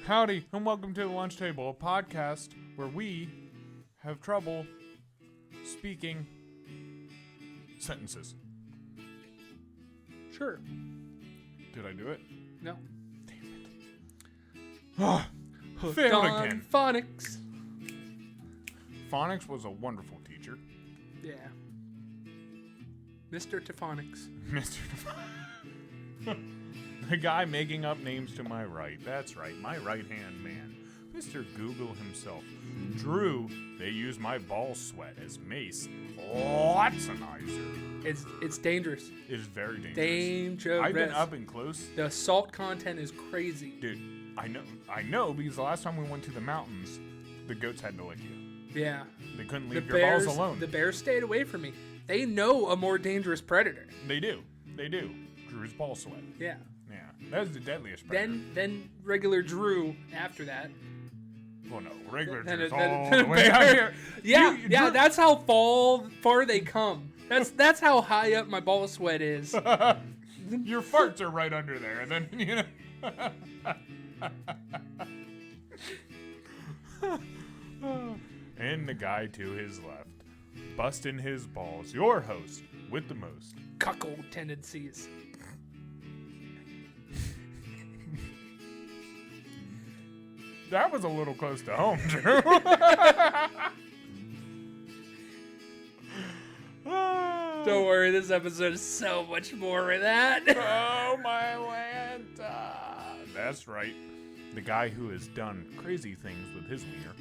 Howdy, and welcome to the Lunch Table, a podcast where we have trouble speaking sentences. Sure. Did I do it? No. Damn it. Failed again. Phonics. Phonics was a wonderful teacher. Yeah. Mr. Tephonics. Mr. The guy making up names to my right. That's right, my right-hand man. Mr. Google himself. Drew, they use my ball sweat as mace. Watsonizer. It's dangerous. It's very dangerous. Dangerous. I've been up and close. The salt content is crazy. Dude, I know, because the last time we went to the mountains, the goats had to lick you. Yeah. They couldn't leave your balls alone. The bears stayed away from me. They know a more dangerous predator. They do. Drew's ball sweat. Yeah. Yeah, that was the deadliest predator. Then regular Drew after that. Well, no, regular Then Drew's then all the way out here. Yeah, Drew, that's how far they come. That's how high up my ball sweat is. Your farts are right under there, and then, you know. And the guy to his left, busting his balls, your host with the most cuckold tendencies. That was a little close to home, Drew. Don't worry, this episode is so much more with that. Oh, my Lanta. That's right. The guy who has done crazy things with his wiener,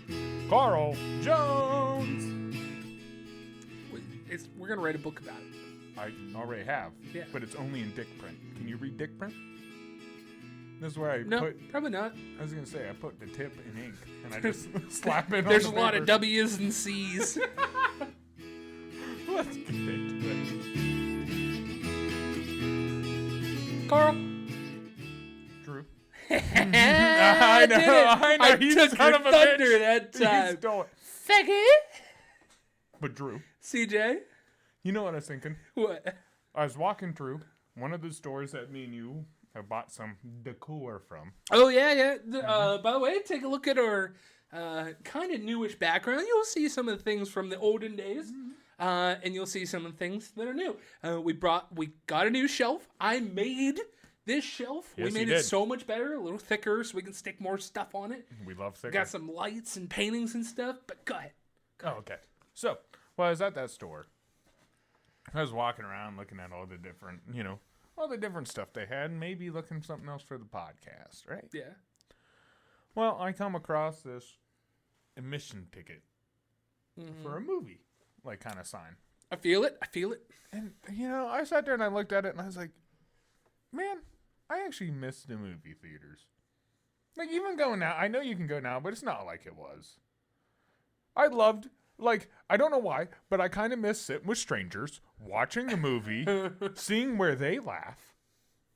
Carl Jones. We're going to write a book about it. I already have, Yeah. but it's only in dick print. Can you read dick print? This is where I No, put... probably not. I was going to say, I put the tip in ink, and I just slap it on There's the a lot of paper. W's and C's. Let's get into it. Carl. Drew. I know. I You took son your of a thunder bitch. that You time. stole it. Faggot. But Drew, CJ. you know what I was thinking? What? I was walking through one of the stores that me and you have bought some decor from. Oh, yeah. By the way, take a look at our kind of newish background. You'll see some of the things from the olden days. And you'll see some of the things that are new. We got a new shelf. I made this shelf. Yes, we made you it did. so much better, a little thicker, so we can stick more stuff on it. We love thicker. Got some lights and paintings and stuff. But go ahead. Oh, okay. So, while I was at that store, I was walking around looking at all the different, all the different stuff they had, and maybe looking for something else for the podcast, right? Yeah. Well, I come across this admission ticket for a movie, kind of sign. I feel it. And, I sat there and I looked at it and I was like, man, I actually miss the movie theaters. Even going now, I know you can go now, but it's not like it was. I loved, I don't know why, but I kind of miss sitting with strangers, watching the movie, seeing where they laugh,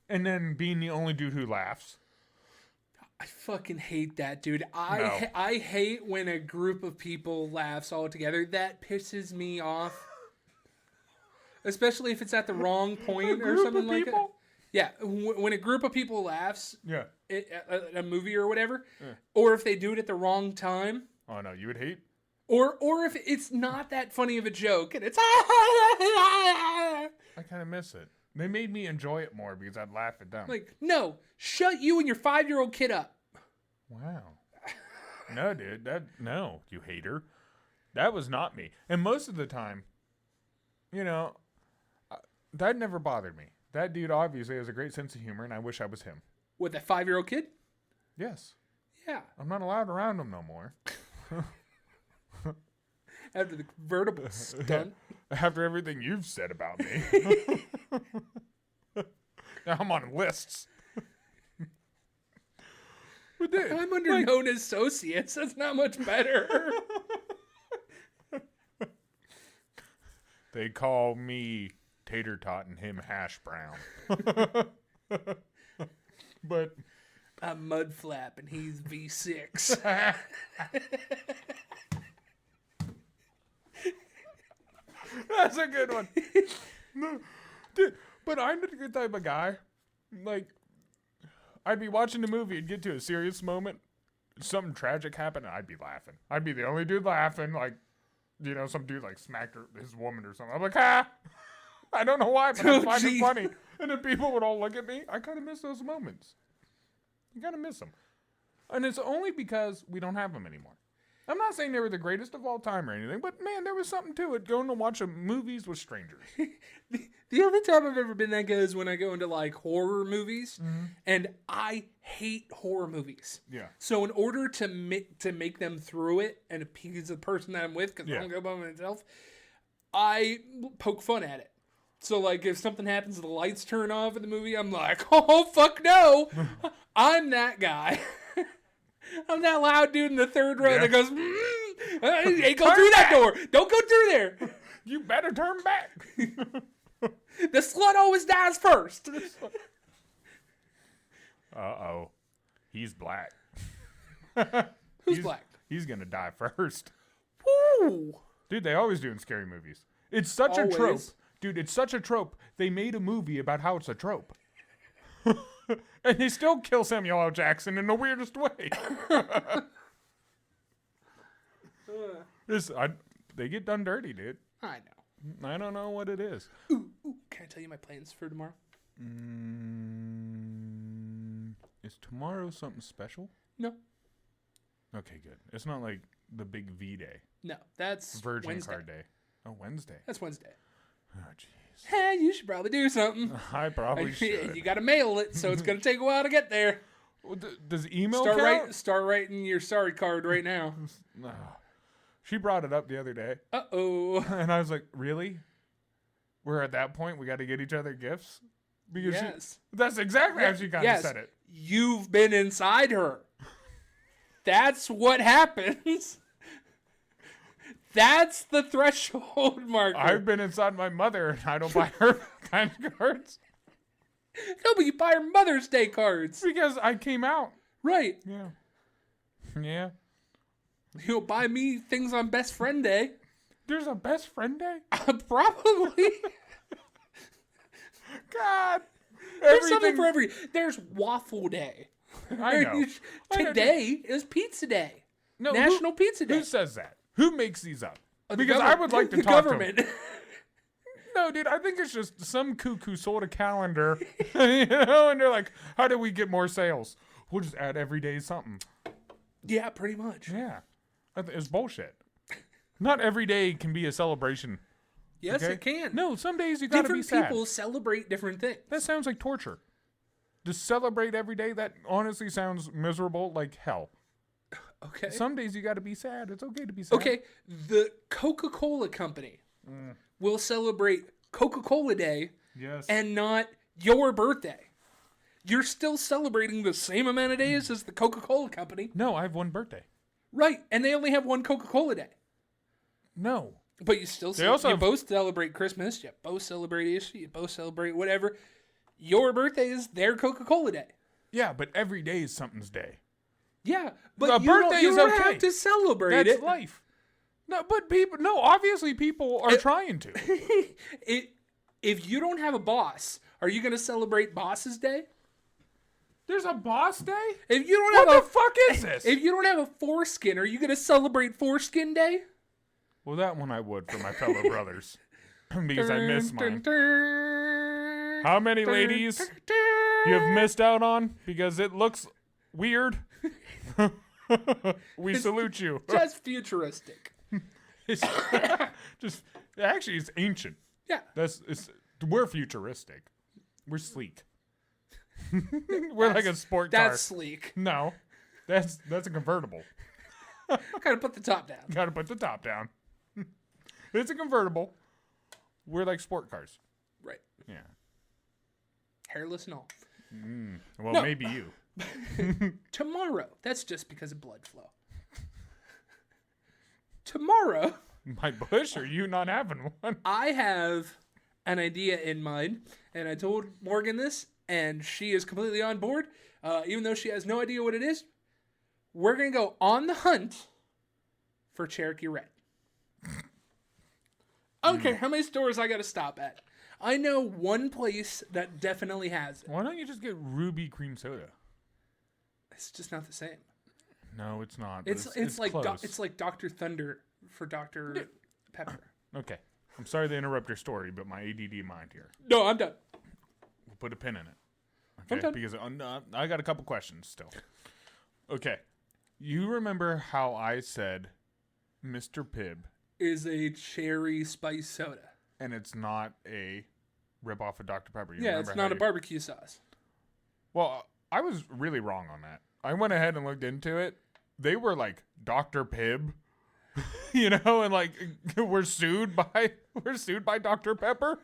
and then being the only dude who laughs. I fucking hate that, dude. I hate when a group of people laughs all together. That pisses me off. Especially if it's at the wrong point or something like that. Yeah, when a group of people laughs Yeah. at a movie or whatever, or if they do it at the wrong time. Oh, no, you would hate? Or if it's not that funny of a joke and it's... I kind of miss it. They made me enjoy it more because I'd laugh at them. No, shut you and your 5-year-old kid up. Wow. No, dude. No, you hater. That was not me. And most of the time, that never bothered me. That dude obviously has a great sense of humor, and I wish I was him. With that 5-year-old kid? Yes. Yeah. I'm not allowed around him no more. After the convertible stunt. After everything you've said about me. Now I'm on lists. But dude, I'm under known associates. That's not much better. They call me Tater Tot and him Hash Brown. But I'm Mud Flap and he's V6. That's a good one. No, dude, but I'm the type of guy, like, I'd be watching the movie and get to a serious moment, something tragic happened, I'd be laughing. I'd be the only dude laughing. Like, you know, some dude like smacked his woman or something. I'm like, I don't know why, but I find it funny. And then people would all look at me. I kind of miss those moments. You kind of miss them. And it's only because we don't have them anymore. I'm not saying they were the greatest of all time or anything, but man, there was something to it going to watch movies with strangers. The only time I've ever been that good is when I go into like horror movies, and I hate horror movies. Yeah. So in order to make them through it and appease the person that I'm with, because I don't go by myself, I poke fun at it. So like if something happens and the lights turn off in the movie, I'm like, oh fuck no, I'm that guy. I'm that loud dude in the third row that goes, hey, go through that door. Don't go through there. You better turn back. The slut always dies first. Uh-oh. He's black. Who's black? He's going to die first. Woo! Dude, they always do in scary movies. It's such a trope. Dude, it's such a trope. They made a movie about how it's a trope. And they still kill Samuel L. Jackson in the weirdest way. They get done dirty, dude. I know. I don't know what it is. Ooh, can I tell you my plans for tomorrow? Is tomorrow something special? No. Okay, good. It's not like the big V Day. No, that's Virgin Wednesday. Card Day. Oh, Wednesday. That's Wednesday. Oh, jeez. Hey, you should probably do something. I probably should. You got to mail it, so it's going to take a while to get there. Well, does email count? Start writing your sorry card right now. She brought it up the other day. Uh-oh. And I was like, really? We're at that point? We got to get each other gifts? Because yes. That's exactly how she kind of said it. You've been inside her. That's what happens. That's the threshold marker. I've been inside my mother and I don't buy her kind of cards. No, but you buy her Mother's Day cards. Because I came out. Right. Yeah. Yeah. You'll buy me things on Best Friend Day. There's a Best Friend Day? Probably. God. There's something for every... There's Waffle Day. I know. Today is Pizza Day. No, National Pizza Day. Who says that? Who makes these up? Because I would like to talk to them. No, dude, I think it's just some cuckoo sold a calendar, you know, and they're like, how do we get more sales? We'll just add every day something. Yeah, pretty much. Yeah. It's bullshit. Not every day can be a celebration. Yes, okay? it can. No, some days you gotta be sad. Different people celebrate different things. That sounds like torture. To celebrate every day, that honestly sounds miserable like hell. Okay. Some days you gotta be sad. It's okay to be sad. Okay, the Coca-Cola company will celebrate Coca-Cola Day and not your birthday. You're still celebrating the same amount of days as the Coca-Cola company. No, I have one birthday. Right, and they only have one Coca-Cola Day. No. But you still both celebrate Christmas, you both celebrate Easter, you both celebrate whatever. Your birthday is their Coca-Cola Day. Yeah, but every day is something's day. Yeah, but you don't have to celebrate That's life. No, but obviously people are trying to. If you don't have a boss, are you going to celebrate Boss's Day? There's a boss day? If you don't what the fuck is this? If you don't have a foreskin, are you going to celebrate Foreskin Day? Well, that one I would for my fellow brothers. Because I miss mine. How many ladies you have missed out on? Because it looks weird. We salute you. Just futuristic. Actually, it's ancient. Yeah. We're futuristic. We're sleek. We're like a sport car. That's sleek. No, that's a convertible. Gotta put the top down. Gotta put the top down. It's a convertible. We're like sport cars. Right. Yeah. Hairless and all. Well, No. maybe you. Tomorrow. That's just because of blood flow. Tomorrow. My bush or you not having one? I have an idea in mind, and I told Morgan this, and she is completely on board, even though she has no idea what it is. We're going to go on the hunt for Cherokee Red. I don't care how many stores I got to stop at. I know one place that definitely has it. Why don't you just get ruby cream soda? It's just not the same. No, it's not. But It's like close. it's like Dr. Thunder for Dr. Pepper. Okay. I'm sorry to interrupt your story, but my ADD mind here. No, I'm done. We'll put a pin in it. I'm Okay, done. because I got a couple questions still. Okay. You remember how I said Mr. Pibb, Is a cherry spice soda. and it's not a ripoff of Dr. Pepper? You Yeah, remember it's how not a barbecue sauce. Well, I was really wrong on that. I went ahead and looked into it. They were like Dr. Pibb, and like we're sued by Dr. Pepper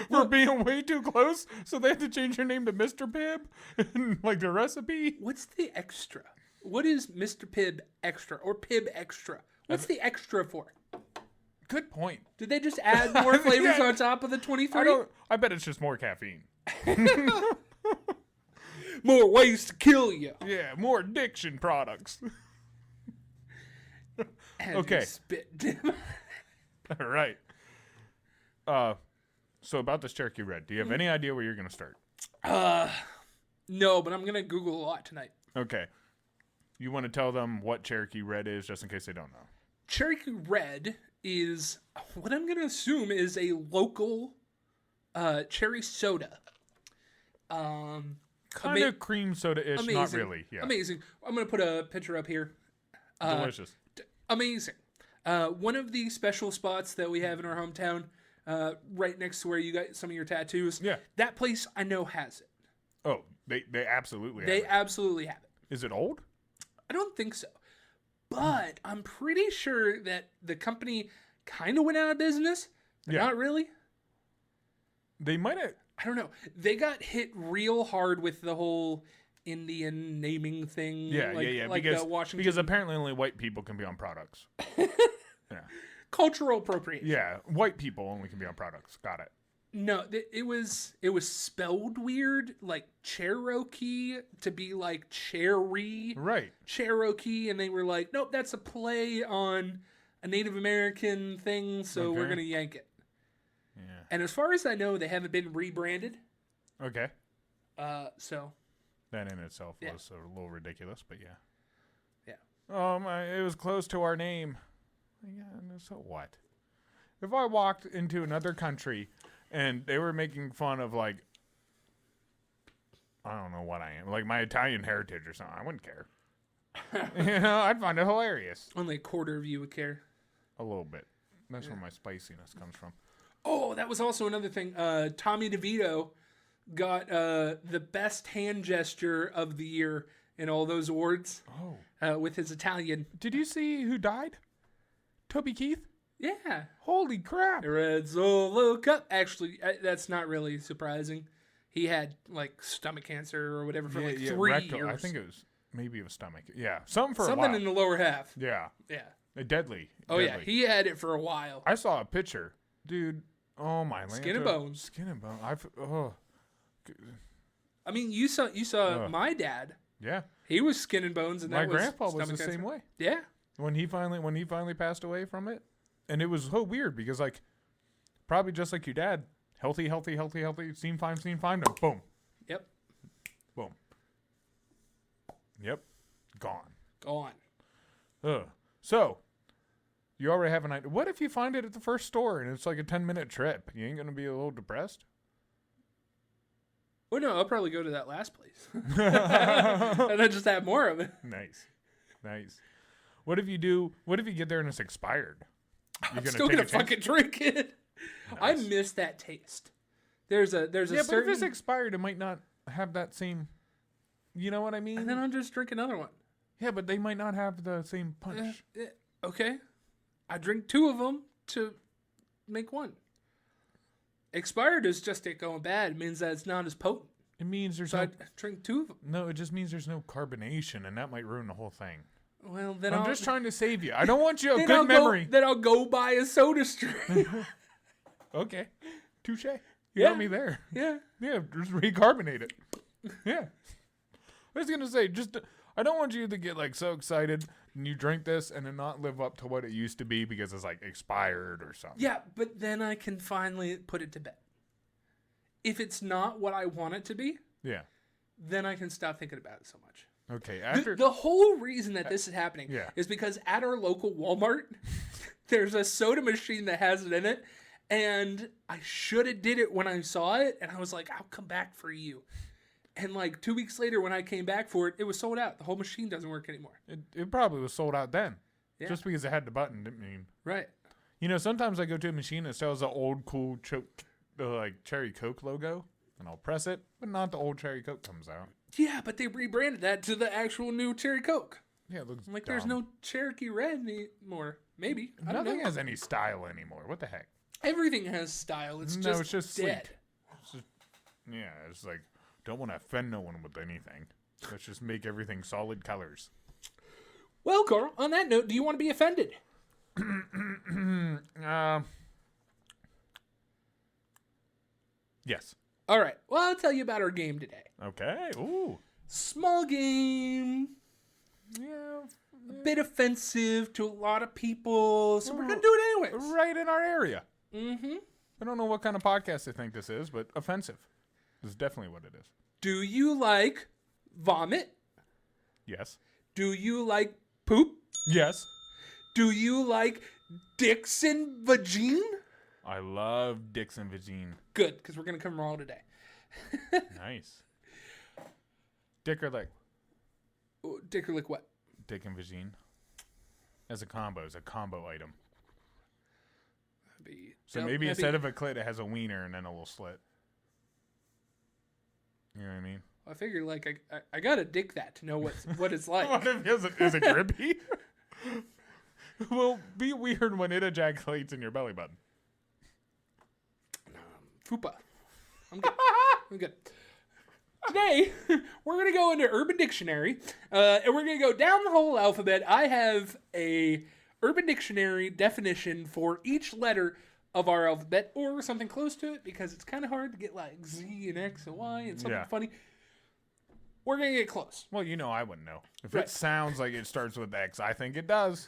for being way too close, so they had to change their name to Mr. Pibb, and like the recipe. What's the extra? What is Mr. Pibb extra or Pibb extra? What's the extra for? Good point. Did they just add more flavors Yeah. on top of the 23? I bet it's just more caffeine. More ways to kill you. Yeah, more addiction products. As Okay. you spit dip. All right. So about this Cherokee Red, do you have any idea where you're going to start? No, but I'm gonna Google a lot tonight. Okay. You want to tell them what Cherokee Red is, just in case they don't know? Cherokee Red is what I'm gonna assume is a local cherry soda. Kind of cream soda-ish, amazing. not really. Yeah. Amazing. I'm gonna put a picture up here. Delicious. Amazing. One of the special spots that we have in our hometown, right next to where you got some of your tattoos. Yeah. That place I know has it. Oh, they absolutely They have it. absolutely have it. Is it old? I don't think so. But I'm pretty sure that the company kind of went out of business. But Yeah. not really. They might have. I don't know. They got hit real hard with the whole Indian naming thing. Yeah, like, yeah. Like Because, Washington. because apparently only white people can be on products. Yeah. Cultural appropriation. Yeah. White people only can be on products. Got it. No, it was spelled weird, like Cherokee to be like cherry Right. Cherokee, and they were like, nope, that's a play on a Native American thing, so we're Okay. gonna yank it. Yeah. And as far as I know, they haven't been rebranded. Okay. So That in itself Yeah. was a little ridiculous, but yeah. Yeah. Oh my! It was close to our name. Yeah. So what? If I walked into another country and they were making fun of like, I don't know what I am, like my Italian heritage or something, I wouldn't care. I'd find it hilarious. only a quarter of you would care. A little bit. That's where my spiciness comes from. Oh, that was also another thing. Tommy DeVito got the best hand gesture of the year in all those awards with his Italian. Did you see who died? Toby Keith? Yeah. Holy crap! Red Solo Cup. Actually, that's not really surprising. He had like stomach cancer or whatever for like 3 rectal. years. I think it was stomach. Yeah, something for a something while. in the lower half. Yeah, Yeah. deadly. Oh yeah, deadly. he had it for a while. I saw a picture, dude. Oh my! Skin and Lanta. bones. Skin and bone. I mean, you saw my dad. Yeah. He was skin and bones, and My that was grandpa was the stomach cancer. same way. Yeah. When he finally passed away from it, and it was so weird because like, probably just like your dad, healthy, seem fine, and boom, Yep. boom, yep, gone. Gone. Ugh. So, you already have an idea. What if you find it at the first store and it's like a 10-minute trip? You ain't gonna be a little depressed? Well, no, I'll probably go to that last place, and then just have more of it. Nice. What if you get there and it's expired? I'm still gonna fucking drink it. I Nice. miss that taste. There's a Yeah, but if certain, it's expired, it might not have that same. You know what I mean? and then I'll just drink another one. Yeah, but they might not have the same punch. Okay, I drink 2 of them to make one. Expired is just it going bad. It means that it's not as potent. It means there's So no. I drink 2 of them. No, it just means there's no carbonation, and that might ruin the whole thing. Well, then I'm just trying to save you. I don't want you a then good I'll memory. Then I'll go buy a soda stream. Okay, touche. You Yeah. got me there. Yeah. Yeah, just recarbonate it. Yeah. I was gonna say, I don't want you to get like so excited and you drink this and it not live up to what it used to be because it's like expired or something. Yeah, but then I can finally put it to bed. If it's not what I want it to be, Yeah. then I can stop thinking about it so much. Okay, after The whole reason that this is happening Yeah. is because at our local Walmart, there's a soda machine that has it in it, and I should have did it when I saw it, and I was like, I'll come back for you. And like 2 weeks later, when I came back for it, it was sold out. The whole machine doesn't work anymore. it probably was sold out then. Yeah. Just because it had the button didn't mean. Right. You know, sometimes I go to a machine that sells the old cool like Cherry Coke logo, and I'll press it, but not the old Cherry Coke comes out. Yeah, but they rebranded that to the actual new Cherry Coke. Yeah, it looks Like, dumb. there's no Cherokee Red anymore. Maybe. I don't Nothing know. has any style anymore. What the heck? Everything has style. It's No, just, it's just dead. sleek. Yeah, it's like, don't want to offend no one with anything. Let's just make everything solid colors. Well, Carl, on that note, do you want to be offended? Yes. All right. Well, I'll tell you about our game today. Okay. Ooh. Small game. Yeah. A bit offensive to a lot of people, so we're going to do it anyways. Right in our area. Mm-hmm. I don't know what kind of podcast they think this is, but offensive. This is definitely what it is. Do you like vomit? Yes. Do you like poop? Yes. Do you like dicks and vagine? I love dicks and vagine. Good, because we're going to come raw today. Nice. Dick or leg? Dick or lick what? Dick and vagine. As a combo item. So maybe instead of a clit, it has a wiener and then a little slit. You know what I mean? I figure, like, I gotta dick that to know what it's like. What if is it grippy? Well, be weird when it ejaculates in your belly button. Fupa. I'm good. I'm good. Today, we're going to go into Urban Dictionary, and we're going to go down the whole alphabet. I have a Urban Dictionary definition for each letter of our alphabet, or something close to it, because it's kind of hard to get like Z and X and Y and something funny. We're going to get close. Well, you know I wouldn't know. If Right. it sounds like it starts with X, I think it does.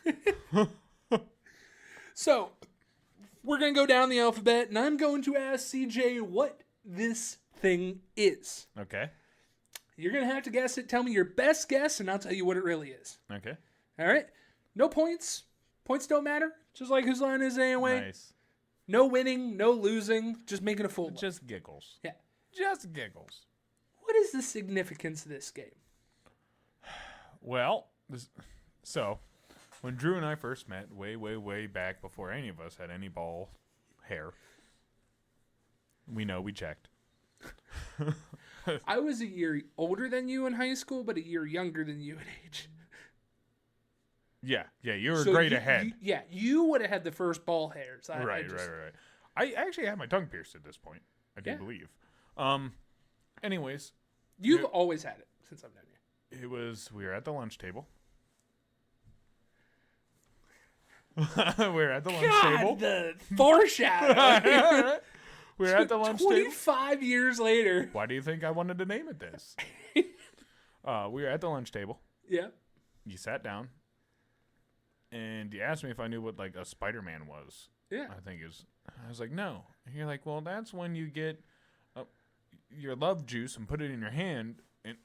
So, we're going to go down the alphabet, and I'm going to ask CJ what this thing is. Okay. You're going to have to guess it. Tell me your best guess, and I'll tell you what it really is. Okay. All right? No points. Points don't matter. Just like whose line is it anyway. Nice. No winning, no losing. Just making a full one. Just giggles. Yeah. Just giggles. What is the significance of this game? Well, so when Drew and I first met, way, way, way back before any of us had any ball hair, we checked. I was a year older than you in high school, but a year younger than you in age. Yeah, you were So great you- ahead. you would have had the first ball hairs. Right. I actually had my tongue pierced at this point. I do believe. Anyways, You've always had it since I've known you. we were at the lunch table. We were at the lunch table. The foreshadow. We were at the lunch table. 25 years later. Why do you think I wanted to name it this? We were at the lunch table. Yeah. You sat down, and you asked me if I knew what like a Spider-Man was. Yeah. I was like, no. And you're like, well, that's when you get your love juice and put it in your hand, and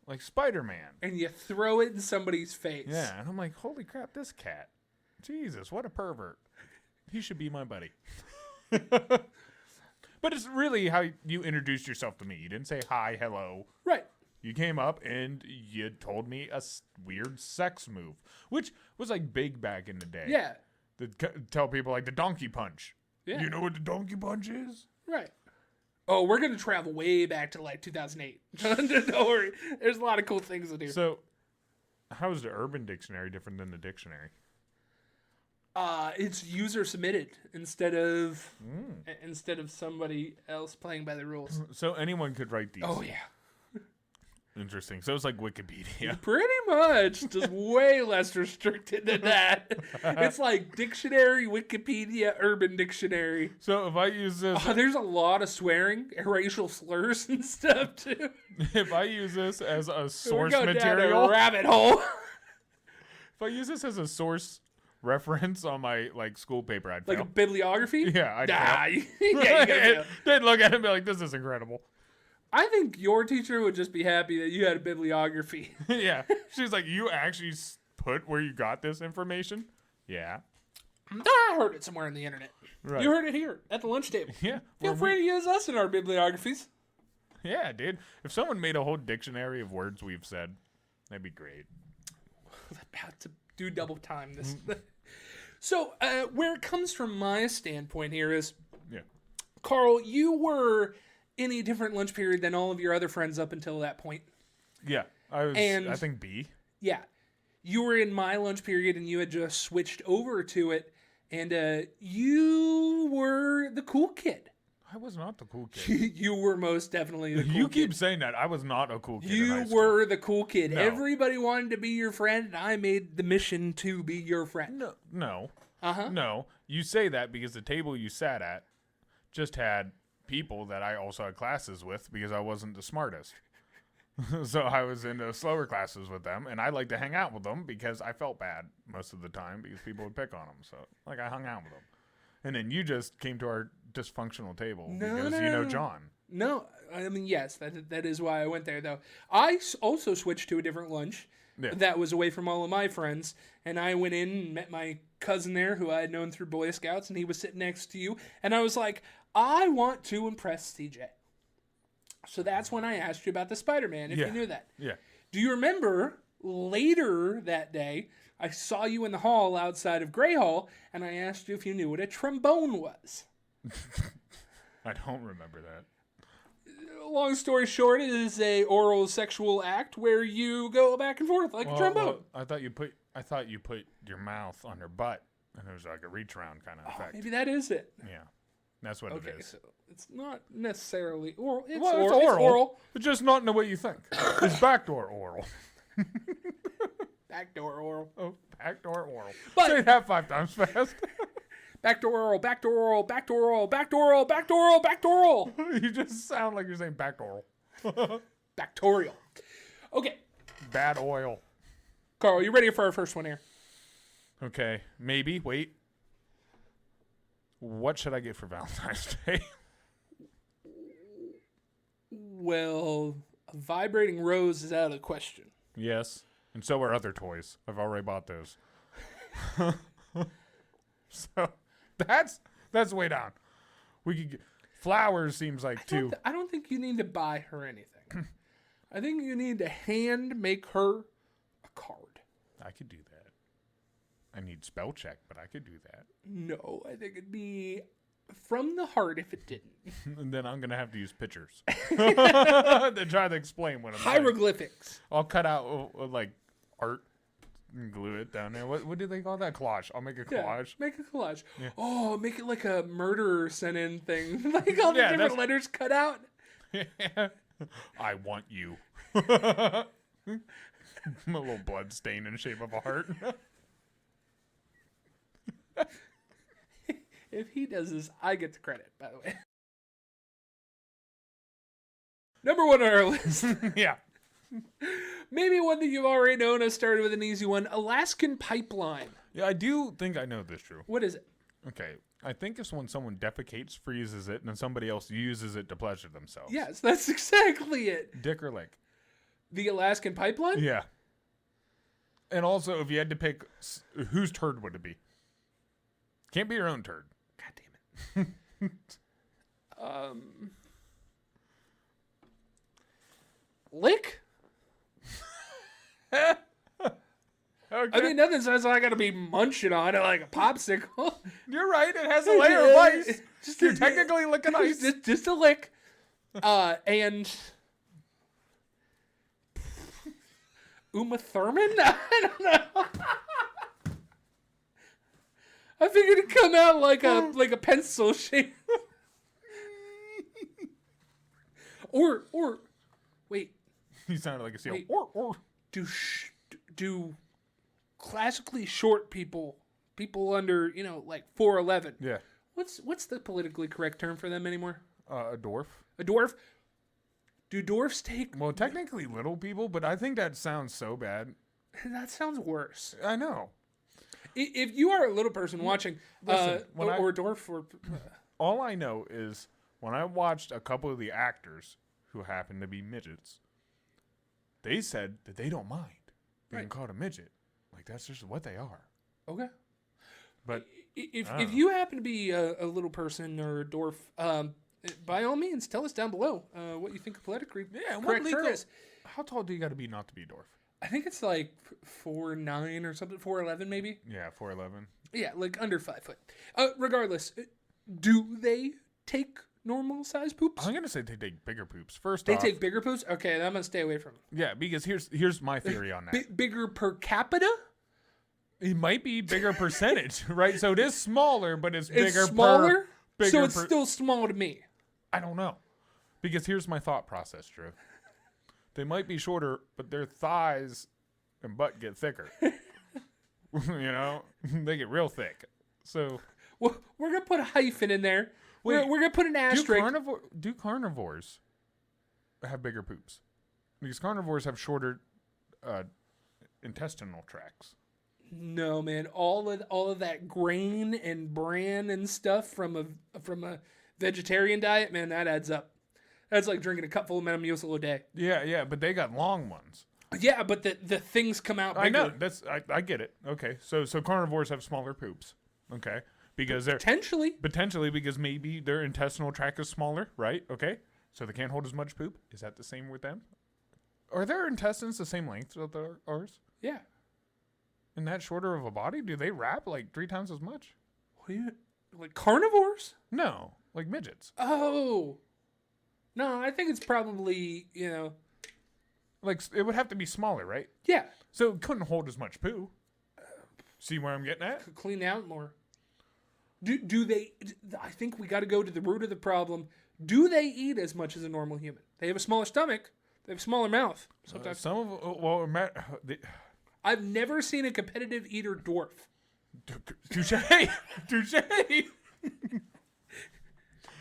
like Spider-Man. And you throw it in somebody's face. Yeah, and I'm like, holy crap, this cat. Jesus, what a pervert. He should be my buddy. But it's really how you introduced yourself to me. You didn't say hi, hello. Right. You came up and you told me a weird sex move, which was like big back in the day. Yeah. Tell people like the donkey punch. Yeah. You know what the donkey punch is? Right. Oh, we're going to travel way back to like 2008. Don't worry. There's a lot of cool things to do. So, how is the Urban Dictionary different than the dictionary? It's user submitted instead of somebody else playing by the rules. So anyone could write these. Oh yeah. Interesting. So it's like Wikipedia. Pretty much. Just way less restricted than that. It's like dictionary, Wikipedia, Urban Dictionary. So if I use this, There's a lot of swearing, racial slurs and stuff too. if I use this as a We're source going down material, a rabbit hole. if I use this as a source reference on my like school paper, I'd Like fail. a bibliography? Yeah, I'd Nah, fail. yeah, you gotta fail. They'd look at it and be like, "This is incredible." I think your teacher would just be happy that you had a bibliography. Yeah. She's like, you actually put where you got this information? Yeah. I heard it somewhere on the internet. Right. You heard it here at the lunch table. Yeah. Feel free to use us in our bibliographies. Yeah, dude. If someone made a whole dictionary of words we've said, that'd be great. About to do double time this. So, where it comes from my standpoint here is, Yeah. Carl, you were in a different lunch period than all of your other friends up until that point. Yeah. I think B. Yeah. You were in my lunch period and you had just switched over to it, and you were the cool kid. I was not the cool kid. You were most definitely the cool You kid. keep saying that. I was not a cool kid. in high You school. were the cool kid. No. Everybody wanted to be your friend, and I made the mission to be your friend. No. Uh-huh. No. You say that because the table you sat at just had people that I also had classes with because I wasn't the smartest. So I was in the slower classes with them, and I like to hang out with them because I felt bad most of the time because people would pick on them. So, like, I hung out with them. And then you just came to our dysfunctional table because you know John. No, I mean, yes, that is why I went there, though. I also switched to a different lunch that was away from all of my friends, and I went in and met my cousin there who I had known through Boy Scouts, and he was sitting next to you, and I was like, I want to impress CJ. So that's when I asked you about the Spider-Man, if you knew that. Yeah. Do you remember later that day, I saw you in the hall outside of Gray Hall, and I asked you if you knew what a trombone was. I don't remember that. Long story short, it is a oral sexual act where you go back and forth like a trombone. Well, I thought you put your mouth on her butt, and it was like a reach around kind of effect. Maybe that is it. Yeah, that's what it is. So it's not necessarily oral. It's Well, oral. it's It's oral. It's just not in the way you think. It's backdoor oral. Backdoor oral. Oh, backdoor oral. But- Say that 5 times fast. Backdoor oral. Backdoor oral. Backdoor oral. Backdoor oral. Backdoor oral. Backdoor oral. You just sound like you're saying backdoor. Bactorial. Okay, Bad oil. Carl, you ready for our first one here? Okay, maybe. Wait. What should I get for Valentine's Day? Well, a vibrating rose is out of the question. Yes, and so are other toys. I've already bought those. So that's way down. We could get, flowers seems like too. I don't think you need to buy her anything. I think you need to hand make her a card. I could do that. I need spell check, but I could do that. No, I think it'd be from the heart if it didn't. And then I'm gonna have to use pictures to try to explain what I'm saying. Hieroglyphics. I'll cut out like art and glue it down there. What do they call that? Collage. I'll make a Yeah, collage. make a collage. Yeah. Oh, make it like a murderer sent in thing. Like all the Yeah, different that's- letters cut out. I want you. A little blood stain in the shape of a heart. If he does this, I get the credit, by the way. Number one on our list. Yeah. Maybe one that you've already known. I started with an easy one. Alaskan Pipeline. Yeah, I do think I know this, Drew. What is it? Okay. I think it's when someone defecates, freezes it, and then somebody else uses it to pleasure themselves. Yes, that's exactly it. Dick or lick? The Alaskan Pipeline? Yeah. And also, if you had to pick, whose turd would it be? Can't be your own turd. God damn it. Lick? Okay. I mean, nothing says I gotta be munching on it like a popsicle. You're right. It has a layer of ice. Just You're technically licking ice. Just a lick. And Uma Thurman? I don't know. I figured it'd come out like a pencil shape. or wait, He sounded like a seal. Wait. Or. do classically short people under, like 4'11". Yeah. What's the politically correct term for them anymore? A dwarf. A dwarf? Do dwarfs take... Well, technically little people, but I think that sounds so bad. That sounds worse. I know. If you are a little person watching, Listen, or a dwarf, or... All I know is when I watched a couple of the actors who happen to be midgets, they said that they don't mind being called a midget. Like, that's just what they are. Okay. But if you happen to be a little person or a dwarf, by all means, tell us down below what you think of politically correct term is. How tall do you got to be not to be a dwarf? I think it's like 4'9" or something, 4'11" maybe. Yeah, 4'11". Yeah, like under 5 foot. Regardless, do they take normal size poops? I'm gonna say they take bigger poops. First They off, take bigger poops? Okay, I'm gonna stay away from them. yeah, because here's my theory on that. Bigger per capita? It might be bigger percentage, right? So it is smaller, but it's bigger. It's smaller, bigger so it's still small to me. I don't know, because here's my thought process, Drew. They might be shorter, but their thighs and butt get thicker. You know, they get real thick. So Well, we're gonna put a hyphen in there. We're Wait, gonna put an asterisk. do carnivores have bigger poops? Because carnivores have shorter intestinal tracts. No, man. All of that grain and bran and stuff from a vegetarian diet, man, that adds up. That's like drinking a cup full of Metamucil a day. Yeah, but they got long ones. Yeah, but the things come out bigger. I know. I get it. Okay, so carnivores have smaller poops. Okay, because they're potentially because maybe their intestinal tract is smaller, right? Okay, so they can't hold as much poop. Is that the same with them? Are their intestines the same length as ours? Yeah. And that shorter of a body? Do they wrap like 3 times as much? What do you like carnivores? No, like midgets. Oh. No, I think it's probably, Like, it would have to be smaller, right? yeah, So it couldn't hold as much poo. See where I'm getting at? could clean out more. Do they? I think we got to go to the root of the problem. Do they eat as much as a normal human? They have a smaller stomach. They have a smaller mouth. Sometimes. I've never seen a competitive eater dwarf. Touche. Touche.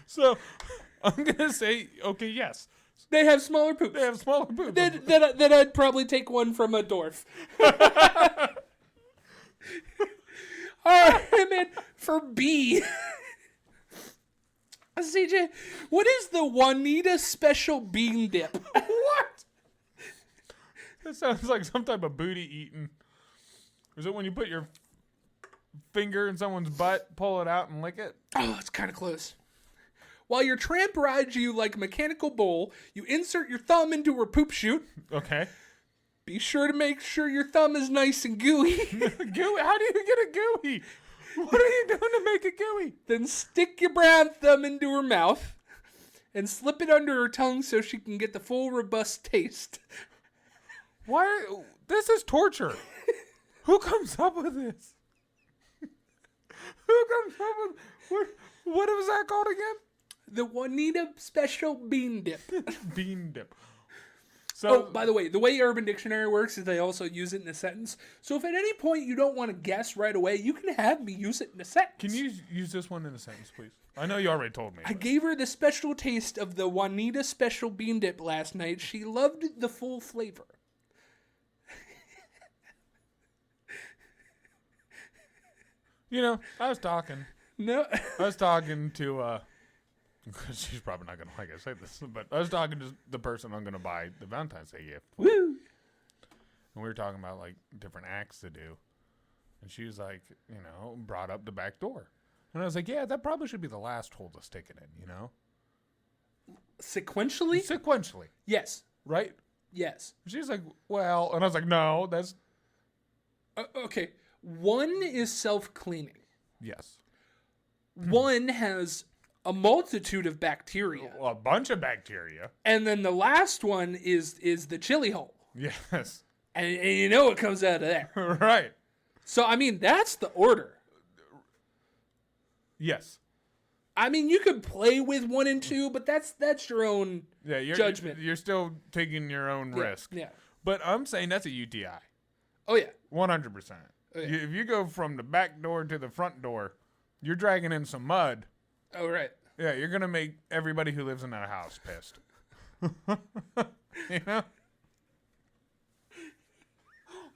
So, I'm going to say, okay, yes. They have smaller poops. They have smaller poops. Then I'd probably take one from a dwarf. All right, man. For B. CJ, what is the Juanita special bean dip? What? That sounds like some type of booty eating. Is it when you put your finger in someone's butt, pull it out, and lick it? Oh, it's kind of close. While your tramp rides you like a mechanical bull, you insert your thumb into her poop chute. Okay. Be sure to make sure your thumb is nice and gooey. Gooey? How do you get a gooey? What are you doing to make it gooey? Then stick your brown thumb into her mouth and slip it under her tongue so she can get the full robust taste. This is torture. Who comes up with this? Who comes up with what was that called again? The Juanita special bean dip. Bean dip. So, by the way Urban Dictionary works is they also use it in a sentence. So if at any point you don't want to guess right away, you can have me use it in a sentence. Can you use this one in a sentence, please? I know you already told me. I gave her the special taste of the Juanita special bean dip last night. She loved the full flavor. I was talking. No. I was talking to, she's probably not going to like I say this, but I was talking to the person I'm going to buy the Valentine's Day gift. Woo! And we were talking about, like, different acts to do. And she was like, brought up the back door. And I was like, yeah, that probably should be the last hole to stick it in, Sequentially? Sequentially. Yes. Right? Yes. She's like, well, and I was like, no, that's... Okay. One is self-cleaning. Yes. One has a multitude of bacteria. A bunch of bacteria. And then the last one is the chili hole. Yes. And you know what comes out of there. Right. So, I mean, that's the order. Yes. I mean, you could play with 1 and 2, but that's your own judgment. You're still taking your own risk. Yeah. But I'm saying that's a UTI. Oh, yeah. 100%. Oh, yeah. If you go from the back door to the front door, you're dragging in some mud. Oh, right. Yeah, you're going to make everybody who lives in that house pissed.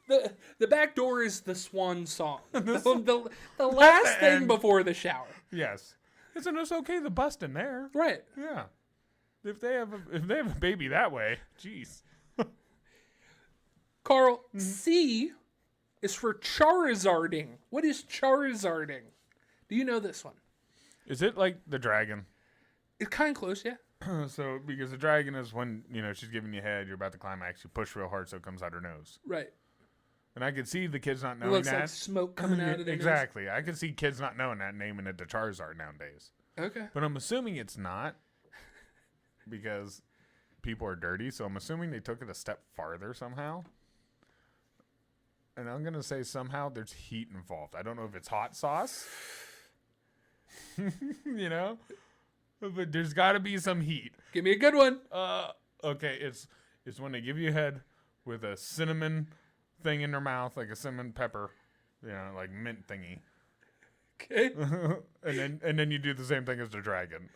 The back door is the swan song. the last thing before the shower. Yes. Isn't it okay to bust in there? Right. Yeah. If they have a baby that way, jeez. Carl, C is for Charizarding. What is Charizarding? Do you know this one? Is it like the dragon? It's kind of close, yeah. So, because the dragon is when, she's giving you head, you're about to climax, you push real hard so it comes out her nose. Right. And I could see the kids not It knowing looks that. like smoke coming out of their Exactly. I could see kids not knowing that, naming it the Charizard nowadays. nose. Okay. But I'm assuming it's not because people are dirty, so I'm assuming they took it a step farther somehow. And I'm going to say somehow there's heat involved. I don't know if it's hot sauce. But there's got to be some heat. Give me a good one. Okay, it's when they give you head with a cinnamon thing in their mouth, like a cinnamon pepper, like mint thingy. Okay. and then you do the same thing as the dragon.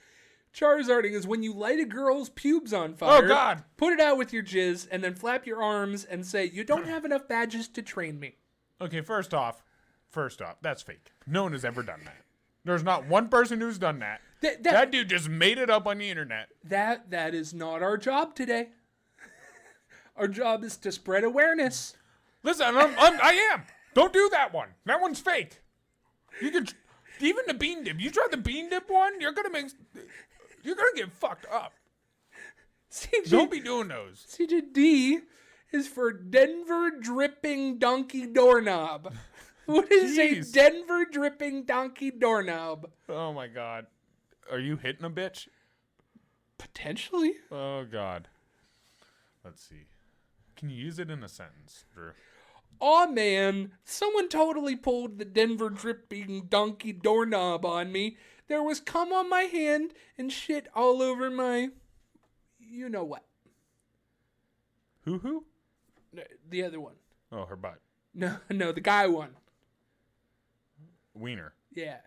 Charizarding is when you light a girl's pubes on fire. Oh, God. Put it out with your jizz, and then flap your arms and say, "You don't have enough badges to train me." Okay, first off, that's fake. No one has ever done that. There's not one person who's done that. That dude just made it up on the internet. That is not our job today. Our job is to spread awareness. Listen, I am. Don't do that one. That one's fake. You can even the bean dip. You try the bean dip one, you're gonna get fucked up. Don't be doing those. CJD is for Denver dripping donkey doorknob. What is a Denver dripping donkey doorknob? Oh my God. Are you hitting a bitch? Potentially. Oh God. Let's see. Can you use it in a sentence, Drew? Aw man, someone totally pulled the Denver dripping donkey doorknob on me. There was cum on my hand and shit all over my... You know what. Who? The other one. Oh, her butt. No, the guy one. Wiener. Yeah.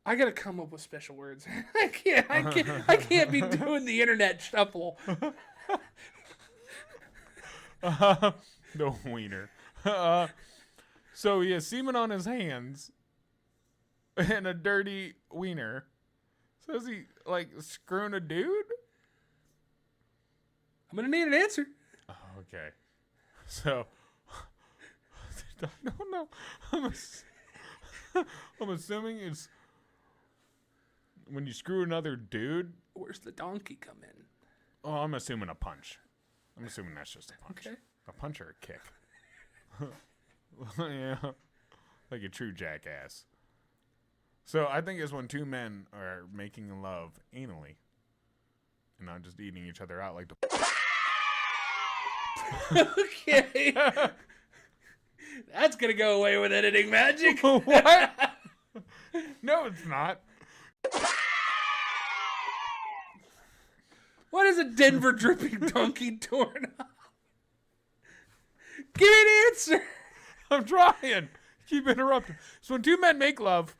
I gotta come up with special words. I can't be doing the internet shuffle. The wiener. So he has semen on his hands and a dirty wiener. So is he like screwing a dude? I'm gonna need an answer. Oh, okay. So no. I'm assuming it's when you screw another dude. Where's the donkey come in? Oh, I'm assuming a punch. I'm assuming that's just a punch. Okay. A punch or a kick. Yeah. Like a true jackass. So I think it's when two men are making love anally and not just eating each other out like the... Okay. That's gonna go away with editing magic. What? No, it's not. What is a Denver dripping donkey doorknob? Give me an answer. I'm trying. Keep interrupting. So when two men make love,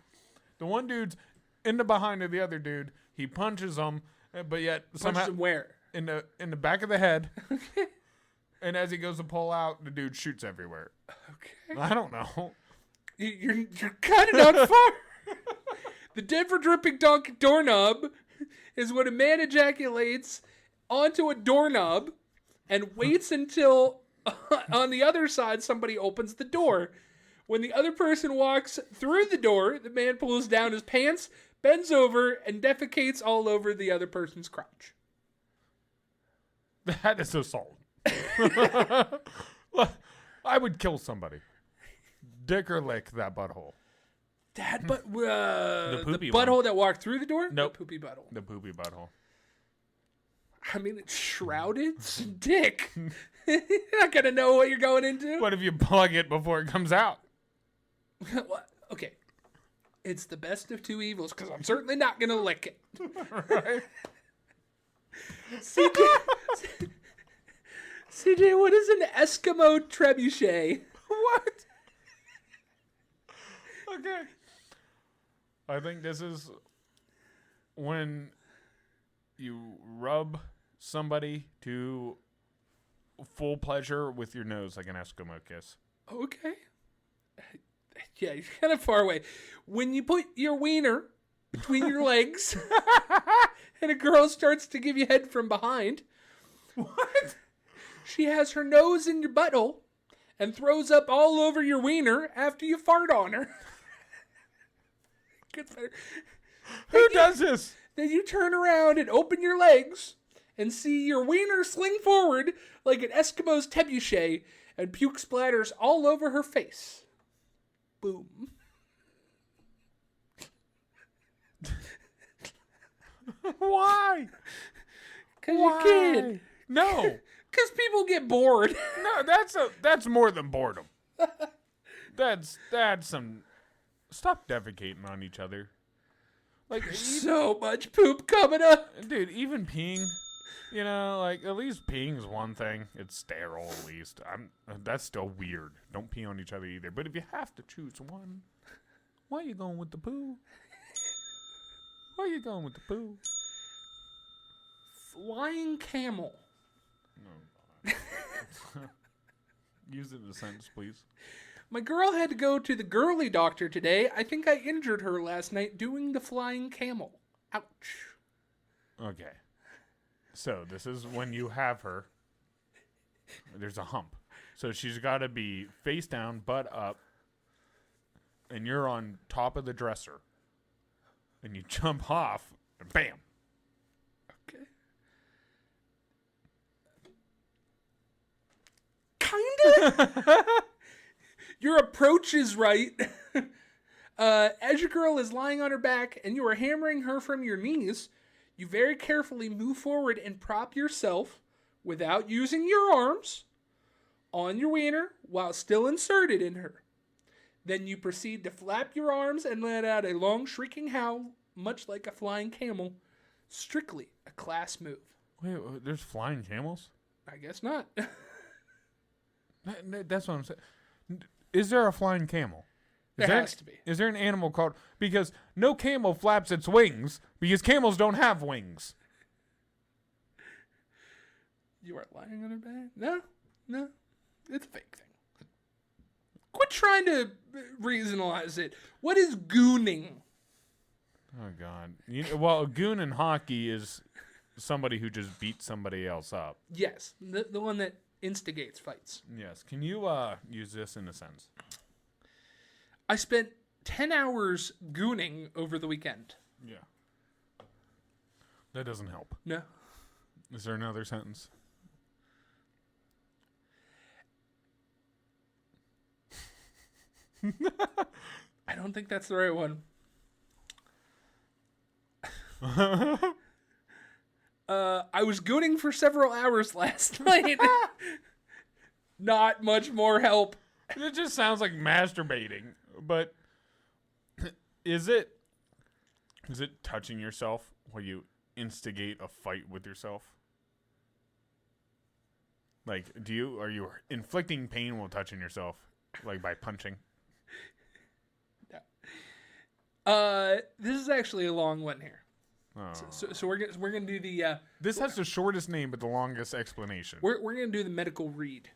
the one dude's in the behind of the other dude. He punches him, but yet somehow Punches him where? in the back of the head. Okay. And as he goes to pull out, the dude shoots everywhere. Okay. I don't know. You're kind of not far. The Denver dripping donkey doorknob is when a man ejaculates onto a doorknob and waits until on the other side somebody opens the door. When the other person walks through the door, the man pulls down his pants, bends over, and defecates all over the other person's crotch. That is assault. I would kill somebody. Dick or lick that butthole. That but the poopy butthole one. that walked through the door? Nope. The poopy butthole. The poopy butthole. I mean, it's shrouded. It's a dick. You're not going to know what you're going into. What if you plug it before it comes out? Well, okay. It's the best of two evils because I'm certainly not going to lick it. Right? CJ, what is an Eskimo trebuchet? What? Okay. I think this is when you rub somebody to full pleasure with your nose like an Eskimo kiss. Okay. Yeah, you're kind of far away. When you put your wiener between your legs and a girl starts to give you head from behind. What? She has her nose in your butthole and throws up all over your wiener after you fart on her. Gets better. Who does this? Then you turn around and open your legs and see your wiener sling forward like an Eskimo's trebuchet and puke splatters all over her face. Boom. Why? Because you can. No. Because people get bored. No, that's more than boredom. That's some. Stop defecating on each other. Like So much poop coming up. dude, even peeing. You know, like at least peeing is one thing. It's sterile at least. That's still weird. Don't pee on each other either. But if you have to choose one, why are you going with the poo? Why are you going with the poo? Flying camel. No. Use it in a sentence, please. My girl had to go to the girly doctor today. I think I injured her last night doing the flying camel. Ouch. Okay. So this is when you have her. There's a hump. So she's got to be face down, butt up, and you're on top of the dresser. And you jump off, and bam. Okay. Kinda. Your approach is right. As your girl is lying on her back and you are hammering her from your knees, you very carefully move forward and prop yourself without using your arms on your wiener while still inserted in her. Then you proceed to flap your arms and let out a long shrieking howl, much like a flying camel. Strictly a class move. Wait, there's flying camels? I guess not. That's what I'm saying. Is there a flying camel? There has to be. Is there an animal called... Because no camel flaps its wings, because camels don't have wings. You are lying on her back? No. It's a fake thing. Quit trying to reasonalize it. What is gooning? Oh, God. Well, a goon in hockey is somebody who just beats somebody else up. Yes, the one that instigates fights. Yes. Can you use this in a sentence? I spent 10 hours gooning over the weekend. Yeah. That doesn't help. No. Is there another sentence? I don't think that's the right one. I was gooning for several hours last night. Not much more help. It just sounds like masturbating, but is it touching yourself while you instigate a fight with yourself? Like, are you inflicting pain while touching yourself, like by punching? No. This is actually a long one here. Oh. So we're gonna do the. This has the shortest name but the longest explanation. We're gonna do the medical read.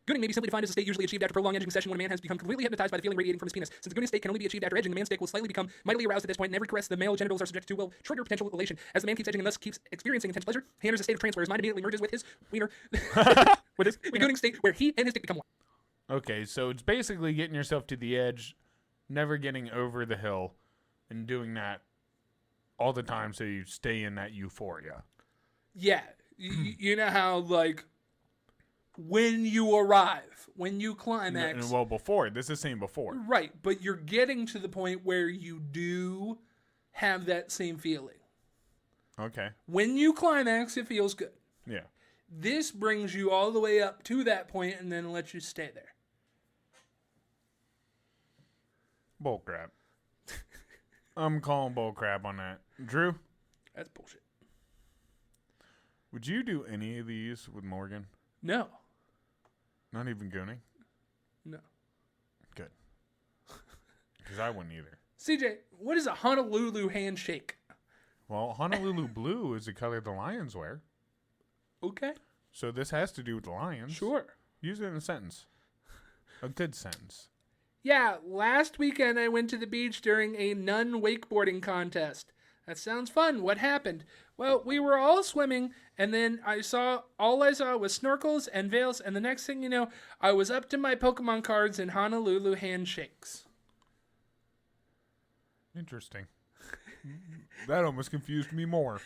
Gooning may be simply defined as a state usually achieved after prolonged edging session when a man has become completely hypnotized by the feeling radiating from his penis. Since the gooning state can only be achieved after edging, the man's dick will slightly become mightily aroused at this point, and every caress the male genitals are subjected to will trigger potential elation. As the man keeps edging and thus keeps experiencing intense pleasure, he enters a state of trance where his mind immediately merges with his wiener. With his gooning state where he and his dick become one. Okay, so it's basically getting yourself to the edge, never getting over the hill, and doing that all the time so you stay in that euphoria. Yeah. You know how, like, when you arrive, when you climax. Well, before. This is saying before. Right, but you're getting to the point where you do have that same feeling. Okay. When you climax, it feels good. Yeah. This brings you all the way up to that point and then lets you stay there. Bull crap. I'm calling bull crap on that. Drew? That's bullshit. Would you do any of these with Morgan? No. Not even gooning? No. Good. Because I wouldn't either. CJ, what is a Honolulu handshake? Well, Honolulu blue is the color the Lions wear. Okay. So this has to do with the Lions. Sure. Use it in a sentence. A good sentence. Yeah, last weekend I went to the beach during a nun wakeboarding contest. That sounds fun. What happened? Well, we were all swimming, and then all I saw was snorkels and veils, and the next thing you know, I was up to my Pokemon cards and Honolulu handshakes. Interesting. That almost confused me more.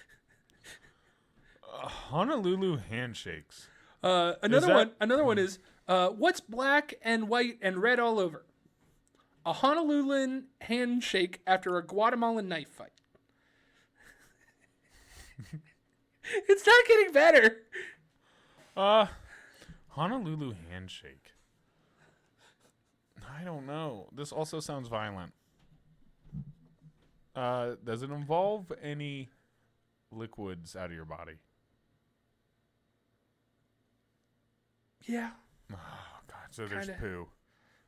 Honolulu handshakes. Another one is what's black and white and red all over? A Honoluluan handshake after a Guatemalan knife fight. It's not getting better. Honolulu handshake. I don't know. This also sounds violent. Does it involve any liquids out of your body? Yeah. Oh, God. So there's poo.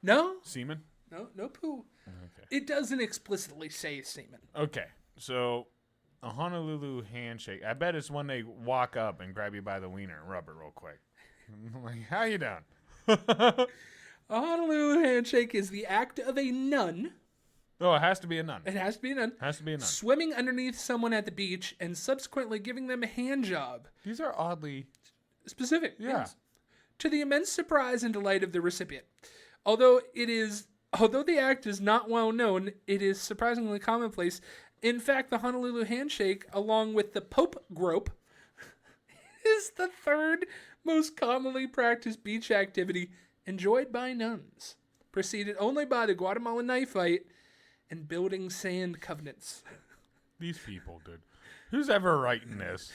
No. Semen? No poo. Okay. It doesn't explicitly say semen. Okay. So a Honolulu handshake. I bet it's when they walk up and grab you by the wiener and rub it real quick. Like, how you doing? A Honolulu handshake is the act of a nun. Oh, it has to be a nun. It has to be a nun. Has to be a nun. Swimming underneath someone at the beach and subsequently giving them a hand job. These are oddly Specific. Yeah. Yes. To the immense surprise and delight of the recipient. Although the act is not well known, it is surprisingly commonplace. In fact, the Honolulu handshake, along with the Pope grope, is the third most commonly practiced beach activity enjoyed by nuns, preceded only by the Guatemalan knife fight and building sand covenants. These people, dude. Who's ever writing this?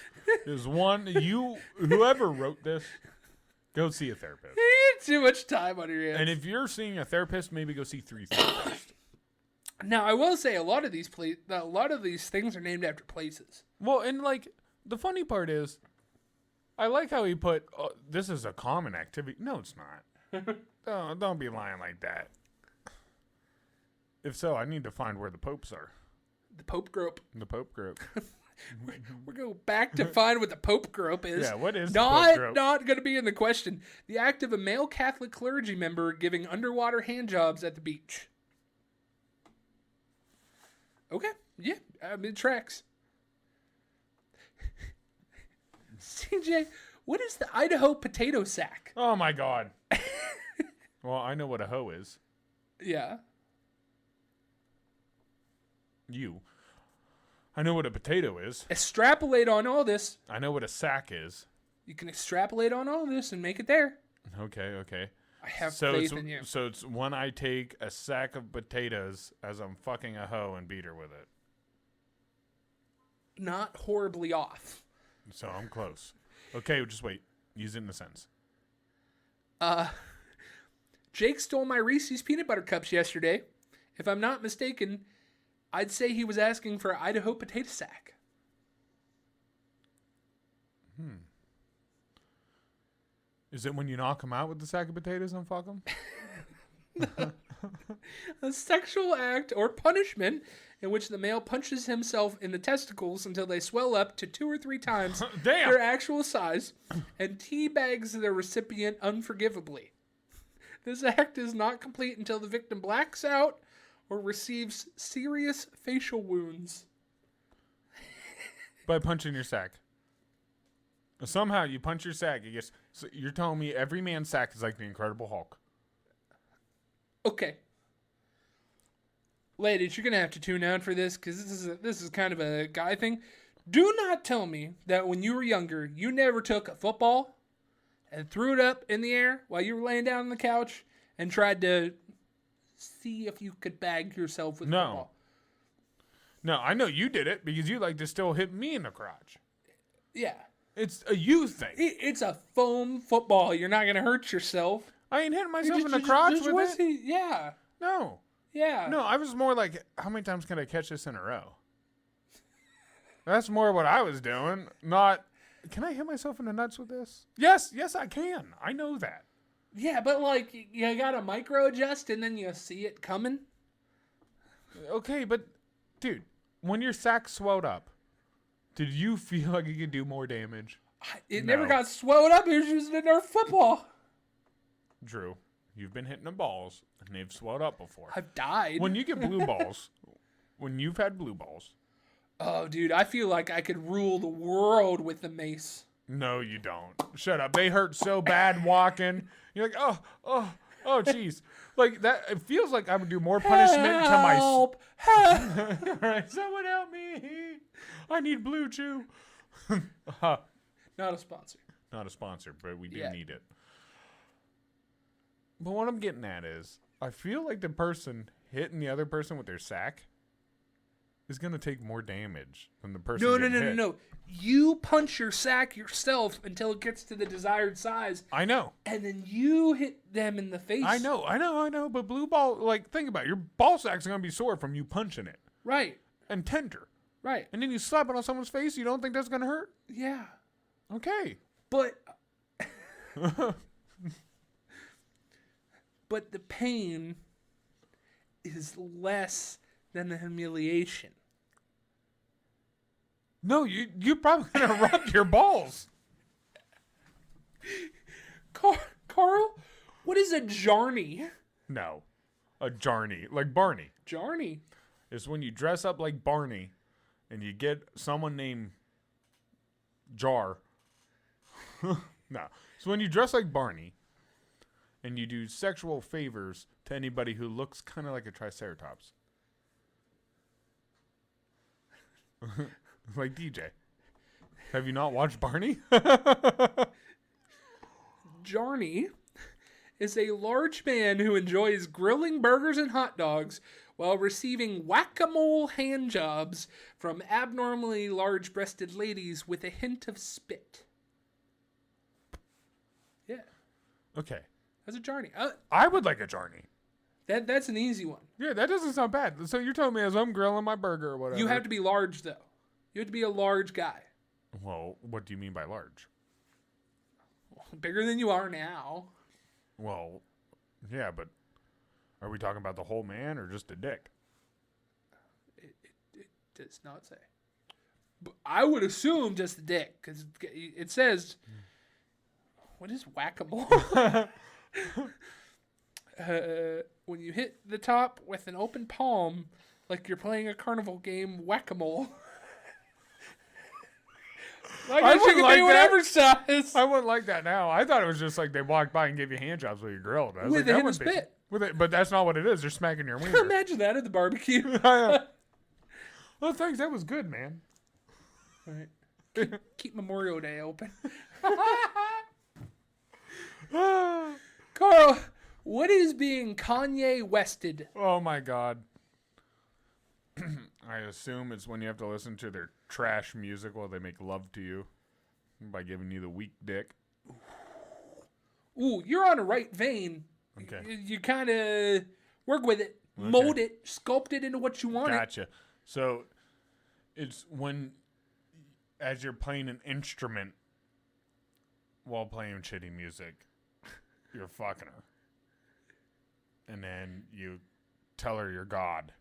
Whoever wrote this, go see a therapist. You have too much time on your hands. And if you're seeing a therapist, maybe go see 3 therapists. Now, I will say a lot of these things are named after places. Well, and like the funny part is, I like how he put this is a common activity. No, it's not. Don't be lying like that. If so, I need to find where the popes are. The Pope grope. The Pope group. We're going back to find what the Pope grope is. Yeah, what is the Pope grope? Not going to be in the question. The act of a male Catholic clergy member giving underwater hand jobs at the beach. Okay, yeah, it tracks. CJ, what is the Idaho potato sack? Oh my God. Well, I know what a hoe is. Yeah. I know what a potato is. Extrapolate on all this. I know what a sack is. You can extrapolate on all this and make it there. Okay. I have faith in you. So it's when I take a sack of potatoes as I'm fucking a hoe and beat her with it. Not horribly off. So I'm close. Okay, just wait. Use it in a sentence. Jake stole my Reese's peanut butter cups yesterday. If I'm not mistaken, I'd say he was asking for an Idaho potato sack. Is it when you knock him out with the sack of potatoes and fuck him? A sexual act or punishment in which the male punches himself in the testicles until they swell up to 2 or 3 times Damn. their actual size and teabags the recipient unforgivably. This act is not complete until the victim blacks out or receives serious facial wounds. By punching your sack. Somehow you punch your sack. So you're telling me every man's sack is like the Incredible Hulk. Okay. Ladies, you're going to have to tune out for this because this is kind of a guy thing. Do not tell me that when you were younger, you never took a football and threw it up in the air while you were laying down on the couch and tried to see if you could bag yourself with football. No, I know you did it because you like to still hit me in the crotch. Yeah. It's a you thing. It's a foam football. You're not going to hurt yourself. I ain't hitting myself in the crotch with it. Yeah. No. Yeah. No, I was more like, how many times can I catch this in a row? That's more what I was doing. Not, can I hit myself in the nuts with this? Yes, I can. I know that. Yeah, but like, you got to micro adjust and then you see it coming. Okay, but, dude, when your sack swelled up, did you feel like you could do more damage? It never got swelled up. He was using a Nerf football. Drew, you've been hitting the balls, and they've swelled up before. I've died. When you get blue balls, when you've had blue balls, Oh, dude, I feel like I could rule the world with the mace. No, you don't. Shut up. They hurt so bad walking. You're like, oh, jeez. Like that. It feels like I would do more punishment to my. Help! All right, someone help me. I need Blue Chew. Not a sponsor. Not a sponsor, but we do Yeah. need it. But what I'm getting at is, I feel like the person hitting the other person with their sack is going to take more damage than the person getting hit. No. You punch your sack yourself until it gets to the desired size. I know. And then you hit them in the face. I know. But blue ball, like, think about it. Your ball sack's going to be sore from you punching it. Right. And tender. Right. And then you slap it on someone's face. You don't think that's going to hurt? Yeah. Okay. But the pain is less than the humiliation. No, you're probably going to rub your balls. Carl, what is a jarney? No. A jarney. Like Barney. Jarney. It's when you dress up like Barney and you get someone named Jar. No. So when you dress like Barney and you do sexual favors to anybody who looks kind of like a triceratops. Like DJ. Have you not watched Barney? Jarney is a large man who enjoys grilling burgers and hot dogs while receiving whack-a-mole hand jobs from abnormally large-breasted ladies with a hint of spit. Yeah, Okay. that's a jarney. I would like a jarney. That's an easy one. Yeah, that doesn't sound bad. So you're telling me as I'm grilling my burger or whatever. You have to be large, though. You have to be a large guy. Well, what do you mean by large? Bigger than you are now. Well, yeah, but are we talking about the whole man or just a dick? It does not say. But I would assume just the dick, because it says... What is whack-a-mole? When you hit the top with an open palm, like you're playing a carnival game, whack-a-mole. Like I I wouldn't should like be whatever size. I wouldn't like that now. I thought it was just like they walked by and gave you hand jobs while you grilled. I was With like, a that hint of wouldn't be- spit. With it, but that's not what it is. They're smacking your wiener. Imagine that at the barbecue. Oh, thanks. That was good, man. Right. Keep Memorial Day open. Carl, what is being Kanye Wested? Oh, my God. I assume it's when you have to listen to their trash music while they make love to you by giving you the weak dick. Ooh, you're on a right vein. Okay. You kind of work with it, mold it, sculpt it into what you want. Gotcha. So it's when, as you're playing an instrument while playing shitty music, you're fucking her. And then you tell her you're God.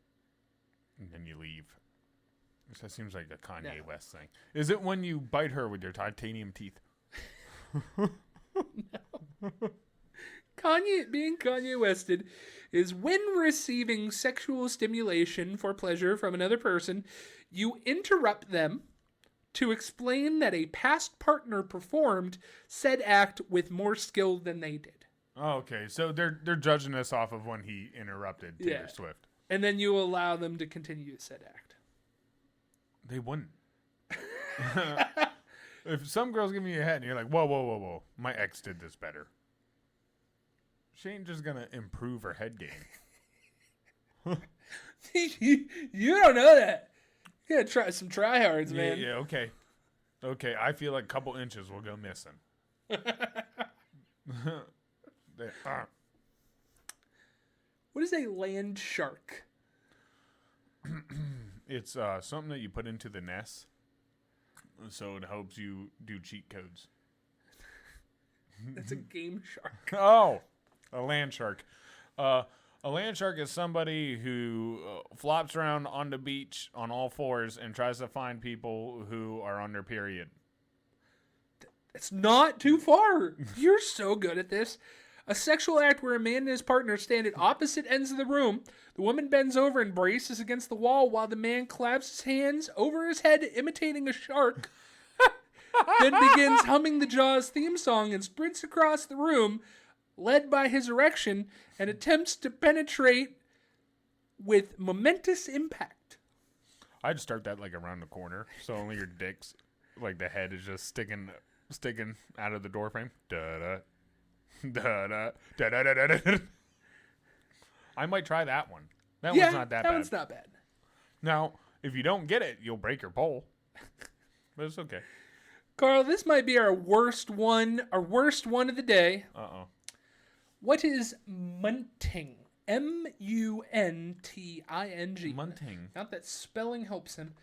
And then you leave. That seems like a Kanye West thing. Is it when you bite her with your titanium teeth? No. Being Kanye Wested is when receiving sexual stimulation for pleasure from another person, you interrupt them to explain that a past partner performed said act with more skill than they did. Oh, okay. So they're judging us off of when he interrupted Taylor Swift. And then you allow them to continue said act. They wouldn't. If some girl's giving you a head and you're like, whoa. My ex did this better. She ain't just going to improve her head game. You don't know that. You gotta try some tryhards, man. Yeah, okay. Okay, I feel like a couple inches will go missing. What is a land shark? It's something that you put into the nest, so it helps you do cheat codes. It's a game shark. Oh, a land shark. A land shark is somebody who flops around on the beach on all fours and tries to find people who are on their period. It's not too far. You're so good at this. A sexual act where a man and his partner stand at opposite ends of the room. The woman bends over and braces against the wall while the man claps his hands over his head, imitating a shark. Then begins humming the Jaws theme song and sprints across the room, led by his erection, and attempts to penetrate with momentous impact. I'd start that like around the corner, so only your dick's like the head is just sticking out of the door frame. Da da da da da da da da. I might try that one. That one's not that bad. That one's not bad. Now, if you don't get it, you'll break your pole. But it's okay. Carl, this might be our worst one of the day. Uh-oh. What is munting? Munting. Munting. Not that spelling helps him.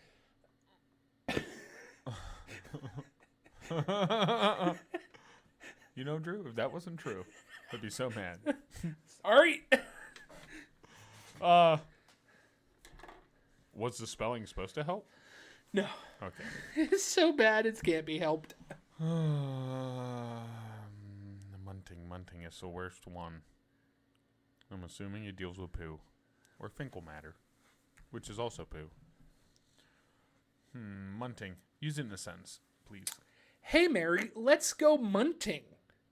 You know, Drew, if that wasn't true, I'd be so mad. Sorry. Was the spelling supposed to help? No. Okay. It's so bad it can't be helped. Munting is the worst one. I'm assuming it deals with poo. Or fecal matter. Which is also poo. Munting. Use it in a sentence, please. Hey, Mary, let's go munting.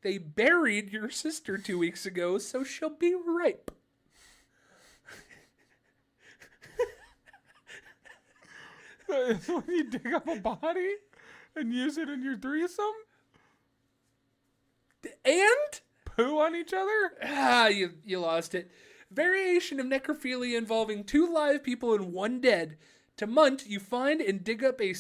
They buried your sister 2 weeks ago, so she'll be ripe. When you dig up a body and use it in your threesome? And? Poo on each other? Ah, you lost it. Variation of necrophilia involving 2 live people and 1 dead. To munt, you find and dig up a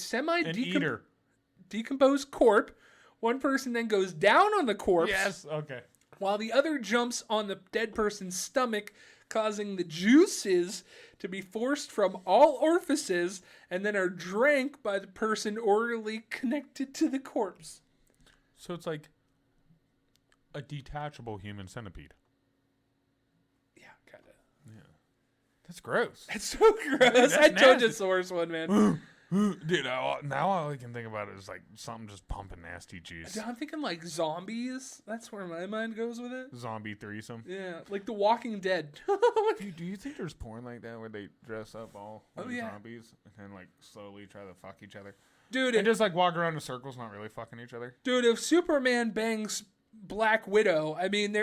decomposed corpse. One person then goes down on the corpse. Yes, okay. While the other jumps on the dead person's stomach, causing the juices to be forced from all orifices and then are drank by the person orally connected to the corpse. So it's like a detachable human centipede. Yeah, kind of. Yeah. That's gross. It's so gross. I told you it's the worst one, man. Dude, now all I can think about is like something just pumping nasty juice. I'm thinking like zombies. That's where my mind goes with it. Zombie threesome. Yeah, like The Walking Dead. Dude, do you think there's porn like that where they dress up all zombies and then like slowly try to fuck each other? Dude, and just like walk around in circles, not really fucking each other? Dude, if Superman bangs Black Widow, I mean,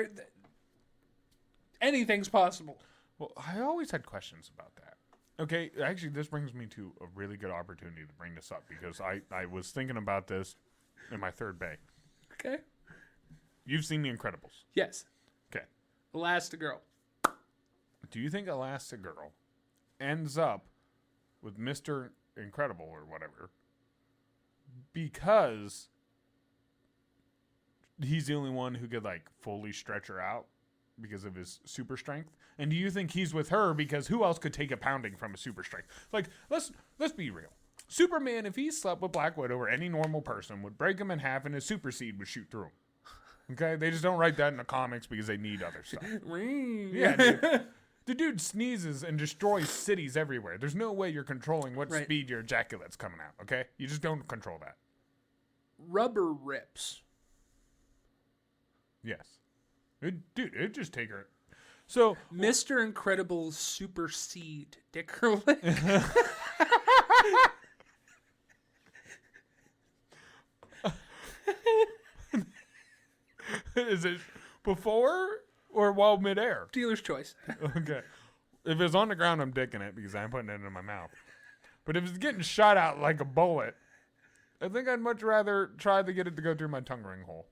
anything's possible. Well, I always had questions about that. Okay, actually, this brings me to a really good opportunity to bring this up because I was thinking about this in my third bay. Okay. You've seen The Incredibles. Yes. Okay. Elastigirl. Do you think Elastigirl ends up with Mr. Incredible or whatever because he's the only one who could like fully stretch her out because of his super strength? And do you think he's with her because who else could take a pounding from a super strength? Like, let's be real. Superman, if he slept with Black Widow or any normal person, would break him in half and his super seed would shoot through him. Okay? They just don't write that in the comics because they need other stuff. Yeah, dude. The dude sneezes and destroys cities everywhere. There's no way you're controlling what speed your ejaculate's coming out, okay? You just don't control that. Rubber rips. Yes. It'd just take her... So, Mr. Incredible's super seed Dickerlick. Is it before or while midair? Dealer's choice. Okay. If it's on the ground, I'm dicking it because I'm putting it in my mouth. But if it's getting shot out like a bullet, I think I'd much rather try to get it to go through my tongue ring hole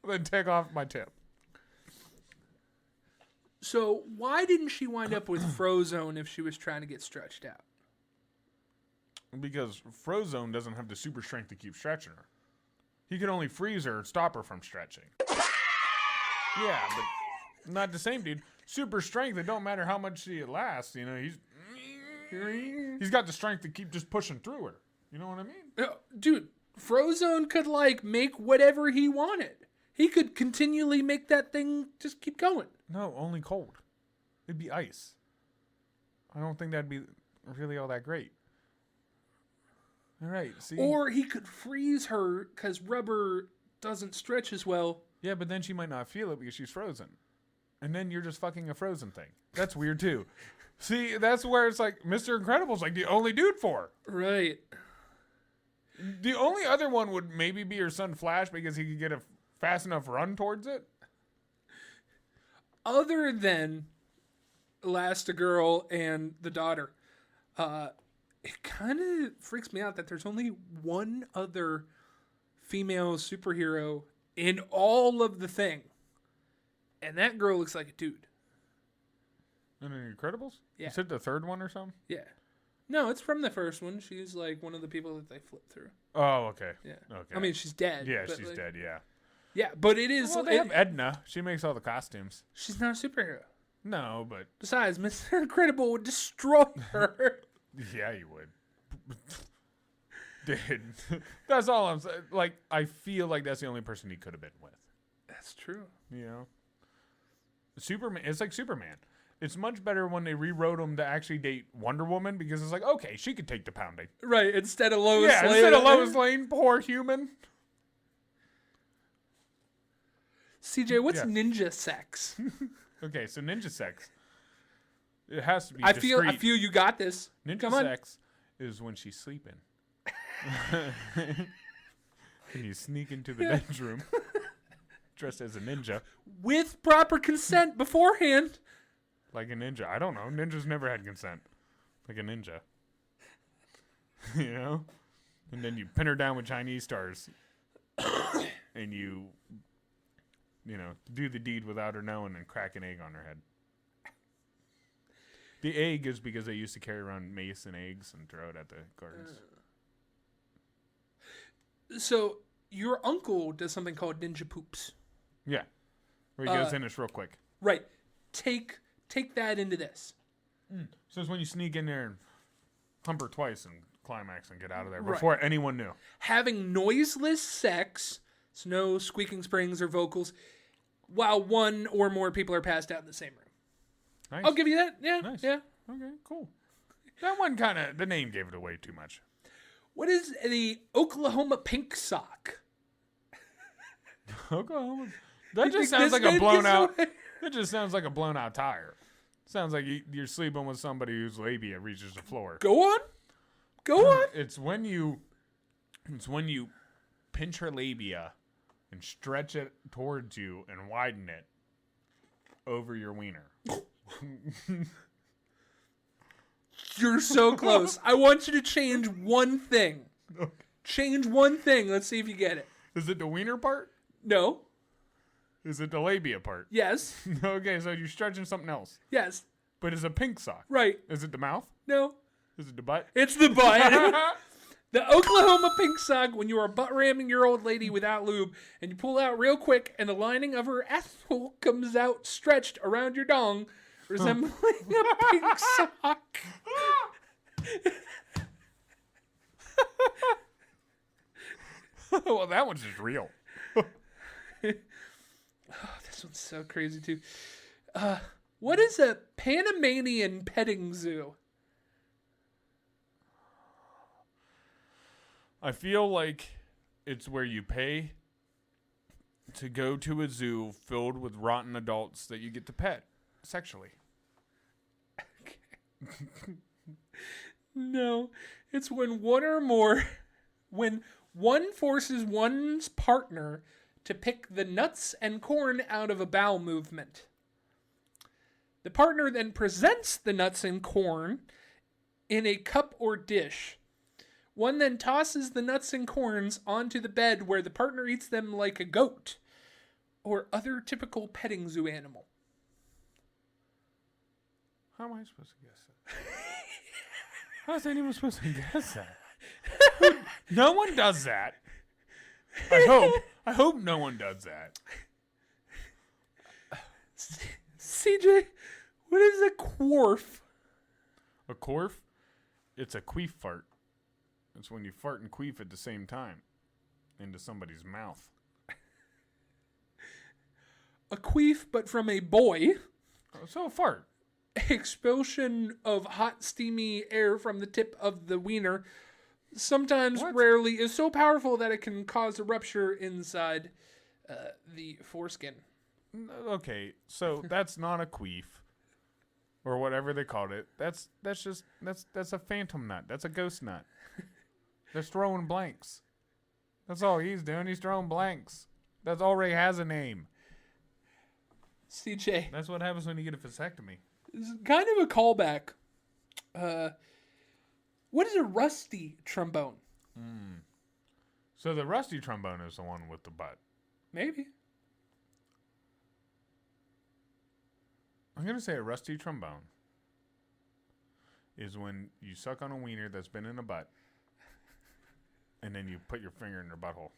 than take off my tip. So why didn't she wind up with Frozone if she was trying to get stretched out? Because Frozone doesn't have the super strength to keep stretching her. He can only freeze her and stop her from stretching. Yeah, but not the same, dude. Super strength, it don't matter how much she lasts. You know, he's got the strength to keep just pushing through her. You know what I mean? Dude, Frozone could, like, make whatever he wanted. He could continually make that thing just keep going. No, only cold. It'd be ice. I don't think that'd be really all that great. All right, see? Or he could freeze her because rubber doesn't stretch as well. Yeah, but then she might not feel it because she's frozen. And then you're just fucking a frozen thing. That's weird too. See, that's where it's like Mr. Incredible's like the only dude for her. Right. The only other one would maybe be her son Flash because he could get a fast enough run towards it. Other than Elastigirl and the daughter, it kind of freaks me out that there's only one other female superhero in all of the thing. And that girl looks like a dude. In the Incredibles? Yeah. Is it the third one or something? Yeah. No, it's from the first one. She's like one of the people that they flip through. Oh, okay. Yeah. Okay. I mean, she's dead. Yeah, but she's like, dead, yeah. Yeah, but it is... Well, they have Edna. She makes all the costumes. She's not a superhero. No, but... Besides, Mr. Incredible would destroy her. Yeah, you would. Dude, that's all I'm saying. Like, I feel like that's the only person he could have been with. That's true. You know? Superman, it's like Superman. It's much better when they rewrote him to actually date Wonder Woman because it's like, okay, she could take the pounding. Right, instead of Lois Lane. Yeah, instead of Lois Lane, poor human. CJ, what's Yeah. ninja sex? Okay, so ninja sex. It has to be I discreet. feel you got this. Ninja Come on. sex is when she's sleeping. And you sneak into the bedroom dressed as a ninja. With proper consent beforehand. Like a ninja. I don't know. Ninjas never had consent. Like a ninja. You know? And then you pin her down with Chinese stars. And you know, do the deed without her knowing and crack an egg on her head. The egg is because they used to carry around mace and eggs and throw it at the gardens. So, your uncle does something called ninja poops. Yeah. Where he goes in this real quick. Right. Take that into this. So it's when you sneak in there and hump her twice and climax and get out of there before anyone knew. Having noiseless sex, so no squeaking springs or vocals, while one or more people are passed out in the same room. Nice. I'll give you that. Yeah. Nice. Yeah. Okay, cool. That one kind of, the name gave it away too much. What is the Oklahoma pink sock? Oklahoma. That You just think sounds this like a name blown gives out. away? That just sounds like a blown out tire. Sounds like you're sleeping with somebody whose labia reaches the floor. Go on. Go on. It's when you pinch her labia and stretch it towards you and widen it over your wiener. You're so close. I want you to change one thing. Change one thing. Let's see if you get it. Is it the wiener part? No. Is it the labia part? Yes. Okay, so you're stretching something else. Yes. But it's a pink sock. Right. Is it the mouth? No. Is it the butt? It's the butt. The Oklahoma pink sock when you are butt ramming your old lady without lube and you pull out real quick and the lining of her asshole comes out stretched around your dong, resembling a pink sock. Well, that one's just real. This one's so crazy too. What is a Panamanian petting zoo? I feel like it's where you pay to go to a zoo filled with rotten adults that you get to pet sexually. No, it's when when one forces one's partner to pick the nuts and corn out of a bowel movement. The partner then presents the nuts and corn in a cup or dish. One then tosses the nuts and corns onto the bed where the partner eats them like a goat or other typical petting zoo animal. How am I supposed to guess that? How is anyone supposed to guess that? No one does that. I hope no one does that. CJ, what is a quarf? A queef? It's a queef fart. It's when you fart and queef at the same time into somebody's mouth. A queef, but from a boy. So a fart. Expulsion of hot, steamy air from the tip of the wiener, sometimes What? rarely, is so powerful that it can cause a rupture inside. the foreskin. Okay, so that's not a queef. Or whatever they called it. That's a phantom nut. That's a ghost nut. They're throwing blanks. That's all he's doing. He's throwing blanks. That already has a name. CJ. That's what happens when you get a vasectomy. This is kind of a callback. What is a rusty trombone? So the rusty trombone is the one with the butt. Maybe. I'm going to say a rusty trombone is when you suck on a wiener that's been in a butt and then you put your finger in your butthole.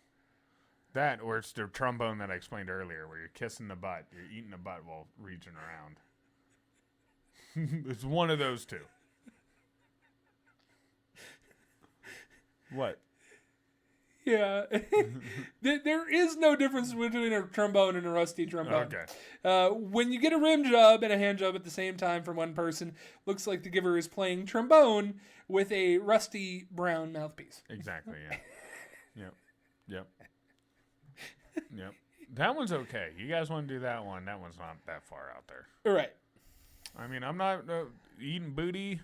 That, or it's the trombone that I explained earlier where you're kissing the butt, you're eating the butt while reaching around. It's one of those two. What? Yeah. There is no difference between a trombone and a rusty trombone. Okay. When you get a rim job and a hand job at the same time from one person, looks like the giver is playing trombone with a rusty brown mouthpiece. Exactly, yeah. Yep. That one's okay. You guys want to do that one? That one's not that far out there. All right. I mean, I'm not eating booty.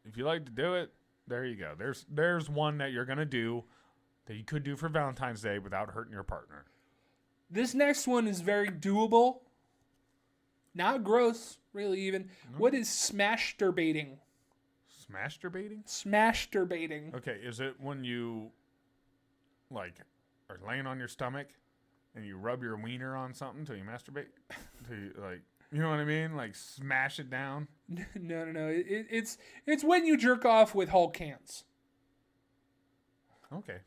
If you like to do it, there you go. There's one that you're going to do that you could do for Valentine's Day without hurting your partner. This next one is very doable. Not gross, really, even. No. What is smashturbating? Smashturbating? Smashturbating. Okay, is it when you, like, are laying on your stomach and you rub your wiener on something till you masturbate? You know what I mean? Like, smash it down? No. It's when you jerk off with Hulk hands. Okay.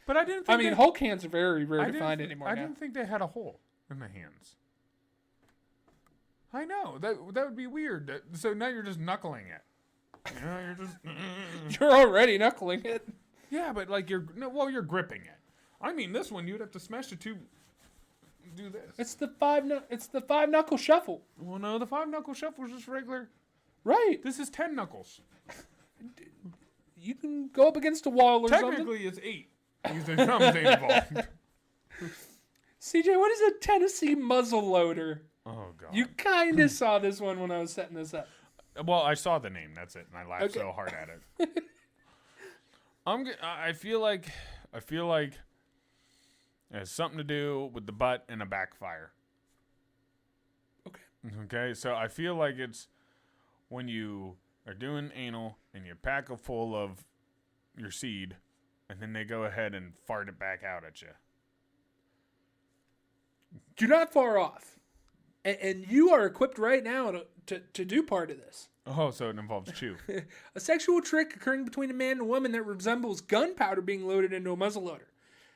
But I didn't think Hulk hands are very rare to find anymore. I didn't think they had a hole in the hands. I know. That would be weird. So now you're just knuckling it. You know, you're just... You're already knuckling it. Yeah, but like you're gripping it. I mean, this one you'd have to smash the two. Do this. It's the five knuckle shuffle. Well, no, the 5 knuckle shuffle is just regular. Right. This is 10 knuckles. You can go up against a wall or something. Technically, it's 8. Because the drums ain't involved. CJ, what is a Tennessee muzzle loader? Oh, God. You kind of saw this one when I was setting this up. Well, I saw the name. That's it. And I laughed so hard at it. I feel like it has something to do with the butt and a backfire. Okay. So I feel like it's when you are doing anal and you pack it full of your seed and then they go ahead and fart it back out at you. You're not far off. And you are equipped right now to do part of this. Oh, so it involves chew. A sexual trick occurring between a man and a woman that resembles gunpowder being loaded into a muzzleloader.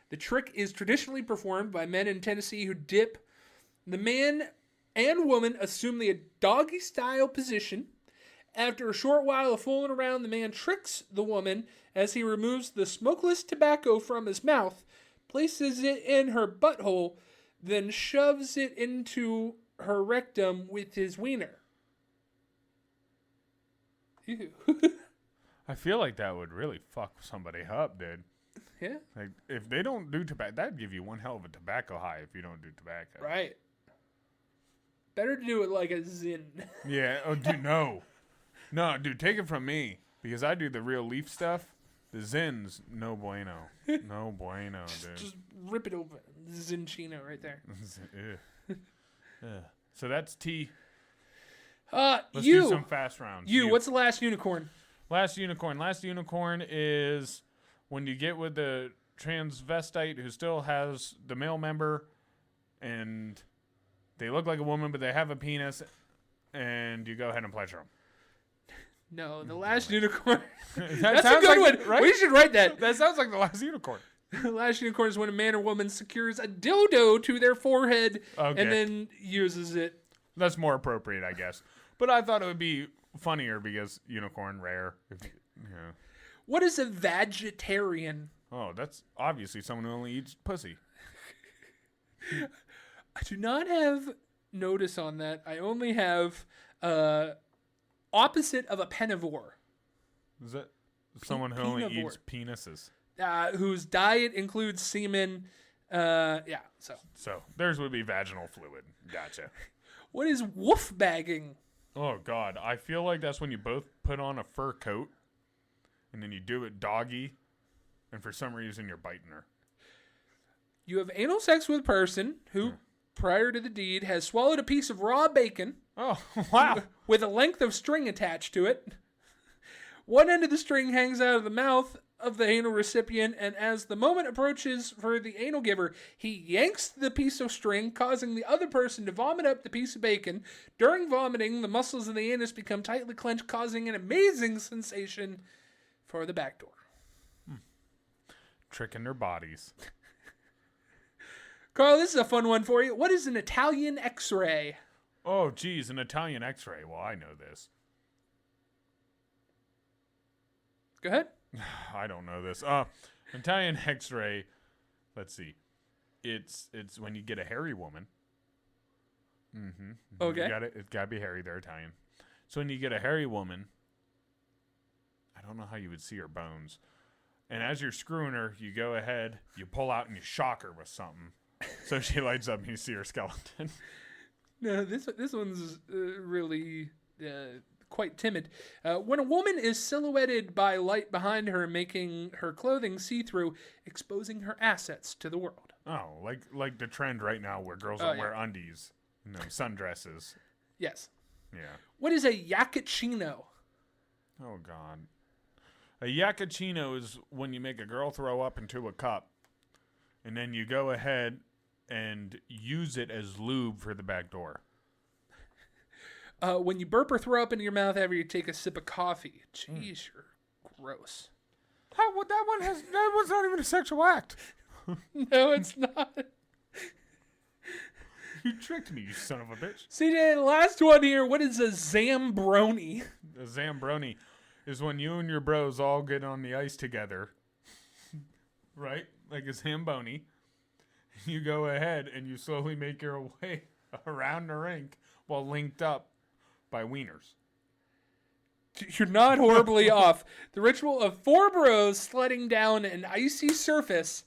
The trick is traditionally performed by men in Tennessee who dip. The man and woman assume the doggy-style position. After a short while of fooling around, the man tricks the woman as he removes the smokeless tobacco from his mouth, places it in her butthole, then shoves it into her rectum with his wiener. Ew. I feel like that would really fuck somebody up, dude. Yeah. Like, if they don't do tobacco, that'd give you one hell of a tobacco high if you don't do tobacco. Right. Better to do it like a zin. Yeah. Oh, dude, no. No, dude, take it from me. Because I do the real leaf stuff. The zins, no bueno. No bueno, dude. Just rip it open. Zinchino right there. So that's T. Let's do some fast rounds. What's the last unicorn? Last unicorn is when you get with the transvestite who still has the male member and they look like a woman but they have a penis and you go ahead and pleasure them. No, the last unicorn. That's a good one. Right? We should write that. That sounds like the last unicorn. The last unicorn is when a man or woman secures a dildo to their forehead and then uses it. That's more appropriate, I guess. But I thought it would be funnier because unicorn rare. What is a vegetarian? Oh, that's obviously someone who only eats pussy. I do not have notice on that. I only have opposite of a penivore. Is that someone who only eats penises? Whose diet includes semen, Yeah. So theirs would be vaginal fluid. Gotcha. What is woof bagging? Oh, God. I feel like that's when you both put on a fur coat, and then you do it doggy, and for some reason you're biting her. You have anal sex with a person who, prior to the deed, has swallowed a piece of raw bacon. Oh, wow. With a length of string attached to it. One end of the string hangs out of the mouth of the anal recipient, and as the moment approaches for the anal giver, he yanks the piece of string, causing the other person to vomit up the piece of bacon. During vomiting, the muscles of the anus become tightly clenched, causing an amazing sensation for the back door. Tricking their bodies. Carl, this is a fun one for you. What is an Italian X-ray? Oh, geez, an Italian X-ray. Well, I know this. Go ahead. I don't know this. Italian X-ray. Let's see. It's when you get a hairy woman. Mm-hmm. Okay. It's got to be hairy. They're Italian. So when you get a hairy woman, I don't know how you would see her bones. And as you're screwing her, you go ahead, you pull out, and you shock her with something. So she lights up, and you see her skeleton. No, this one's really quite timid. When a woman is silhouetted by light behind her, making her clothing see-through, exposing her assets to the world. Oh, like the trend right now where girls don't wear undies, sundresses. Yes. Yeah. What is a yakachino? Oh, God. A yakachino is when you make a girl throw up into a cup, and then you go ahead and use it as lube for the back door. When you burp or throw up into your mouth after you take a sip of coffee. Jeez, you're gross. That was not even a sexual act. No, it's not. You tricked me, you son of a bitch. CJ, the last one here. What is a Zambroni? A Zambroni is when you and your bros all get on the ice together, right? Like a Zamboni. You go ahead and you slowly make your way around the rink while linked up by wieners. You're not horribly off. The ritual of four bros sledding down an icy surface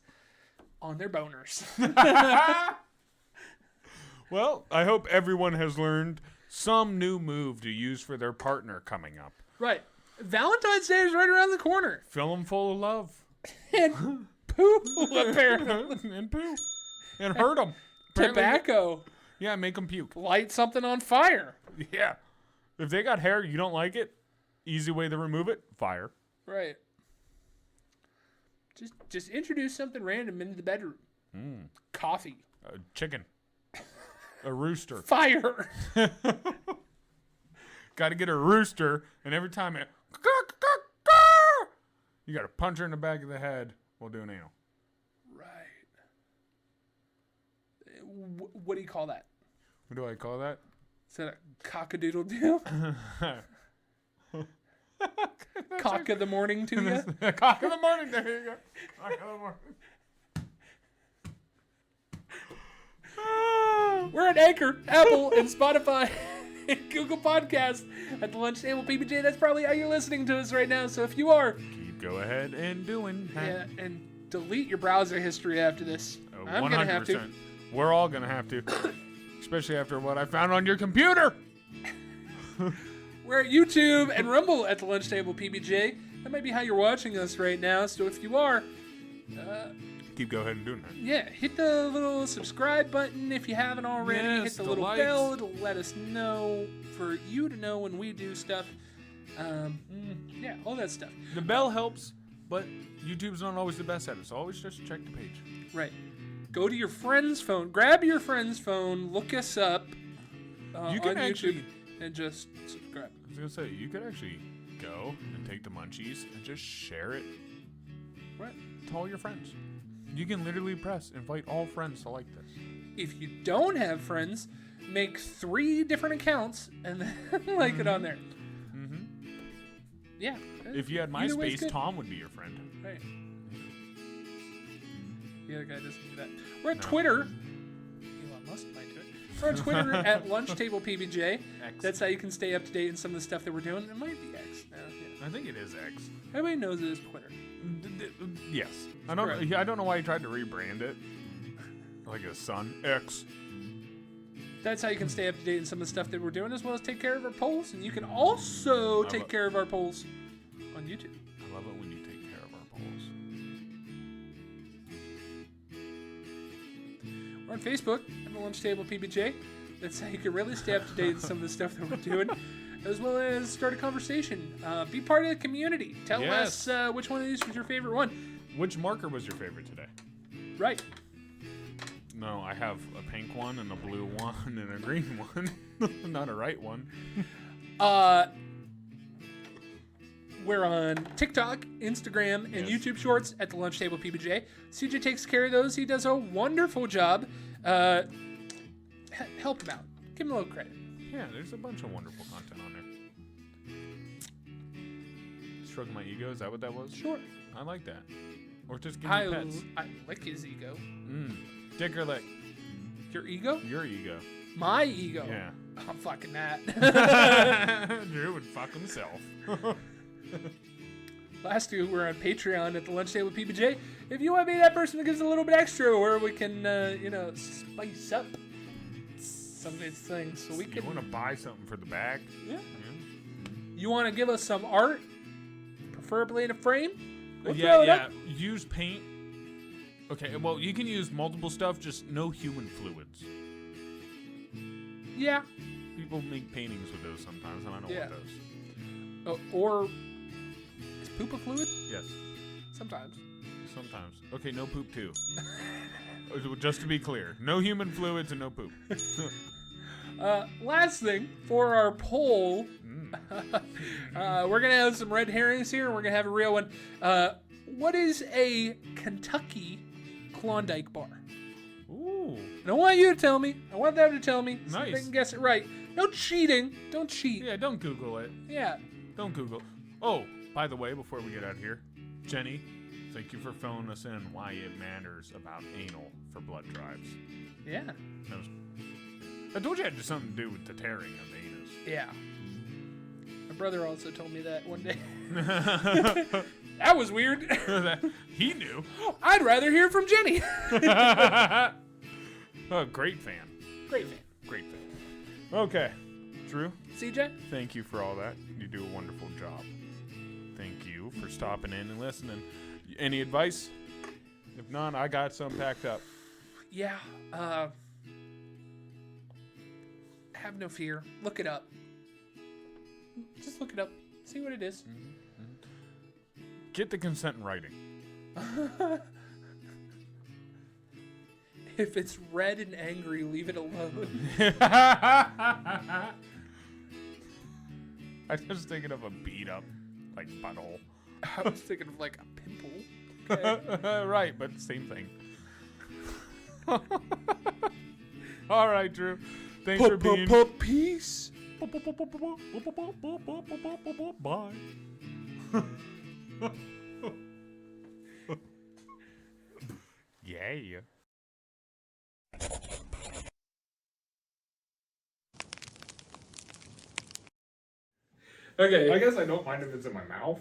on their boners. Well, I hope everyone has learned some new move to use for their partner coming up. Right. Valentine's Day is right around the corner. Fill them full of love. And poo, apparently. And poo. And hurt them. Tobacco. Yeah, make them puke. Light something on fire. Yeah. If they got hair, you don't like it, easy way to remove it, fire. Right. Just introduce something random into the bedroom. Coffee. Chicken. A rooster. Fire. Got to get a rooster, and every time it, you got to punch her in the back of the head while doing anal. Right. What do you call that? What do I call that? Is that a cock-a-doodle-doo? Cock of the morning to you? Cock of the morning. There you go. Cock of the morning. We're at Anchor, Apple, and Spotify, and Google Podcasts at the Lunch Table PBJ. That's probably how you're listening to us right now. So if you are, go ahead and doing. Yeah, and delete your browser history after this. I'm gonna have to. We're all gonna have to, especially after what I found on your computer. We're at YouTube and Rumble at the Lunch Table PBJ. That might be how you're watching us right now. So if you are, go ahead and doing that. Yeah, hit the little subscribe button if you haven't already. Yes, hit the the little likes. bell. It'll let us know, for you to know when we do stuff. Yeah, all that stuff. The bell helps, but YouTube's not always the best at it, so always just check the page. Right. Go to your friend's phone. Grab your friend's phone. Look us up You can on actually- YouTube and just subscribe. I was gonna say, you could actually go and take the munchies and just share it Right. to all your friends. You can literally press invite all friends to like this. If you don't have friends, make 3 different accounts and then like it on there. Mm-hmm. Yeah. If you had Either way's MySpace, good. Tom would be your friend. Right. The other guy doesn't do that. We're at Twitter. Elon Musk might do it. We're on Twitter at Lunch Table PBJ. X. That's how you can stay up to date in some of the stuff that we're doing. It might be X now. Yeah. I think it is X. Everybody knows it is Twitter. Yes. I Correct. don't know why he tried to rebrand it. Like a son. X. That's how you can stay up to date on some of the stuff that we're doing, as well as take care of our polls. And you can also take care of our polls on YouTube. I love it when you take care of our polls. We're on Facebook at the Lunch Table PBJ. That's how you can really stay up to date on some of the stuff that we're doing, as well as start a conversation. Be part of the community. Tell us which one of these was your favorite one. Which marker was your favorite today? Right. No, I have a pink one and a blue one and a green one. Not a right one. We're on TikTok, Instagram, and YouTube Shorts at the Lunch Table PBJ. CJ takes care of those. He does a wonderful job. Help him out. Give him a little credit. Yeah, there's a bunch of wonderful content on there. Stroking my ego, is that what that was? Sure. I like that. Or just give me pets. I lick his ego. Dick or lick? Your ego? Your ego. My ego? Yeah. I'm fucking that. Drew would fuck himself. Last two, we're on Patreon at the Lunch Table PBJ. If you want to be that person that gives a little bit extra, where we can, spice up some of these things, so we can. You want to buy something for the bag? Yeah. You want to give us some art, preferably in a frame? We'll throw it up. Use paint. Okay, well, you can use multiple stuff, just no human fluids. Yeah. People make paintings with those sometimes, and I don't want those. Or is poop a fluid? Yes. Sometimes. Okay, no poop too. Just to be clear, no human fluids and no poop. Last thing for our poll, we're gonna have some red herrings here, and we're gonna have a real one. What is a Kentucky Klondike bar? Ooh. And I want you to tell me. I want them to tell me. So Nice. they can guess it right. No cheating. Don't cheat. Yeah, don't Google it. Yeah. Don't Google. Oh, by the way, before we get out of here, Jenny, thank you for filling us in why it matters about anal for blood drives. Yeah. I told you it had something to do with the tearing of the anus. Yeah. My brother also told me that one day. That was weird. He knew. I'd rather hear from Jenny. Oh, great fan. Great fan. Great fan. Okay. Drew, CJ? thank you for all that. You do a wonderful job. Thank you for stopping in and listening. Any advice? If not, I got some packed up. Yeah. Have no fear. Look it up. Just look it up. See what it is. Get the consent in writing. If it's red and angry, leave it alone. I was thinking of a beat up, like, butthole. I was thinking of like a pimple. Okay. Right, but same thing. All right, Drew. Thanks for being. Peace. Bye. Yeah. Okay. I guess I don't mind if it's in my mouth.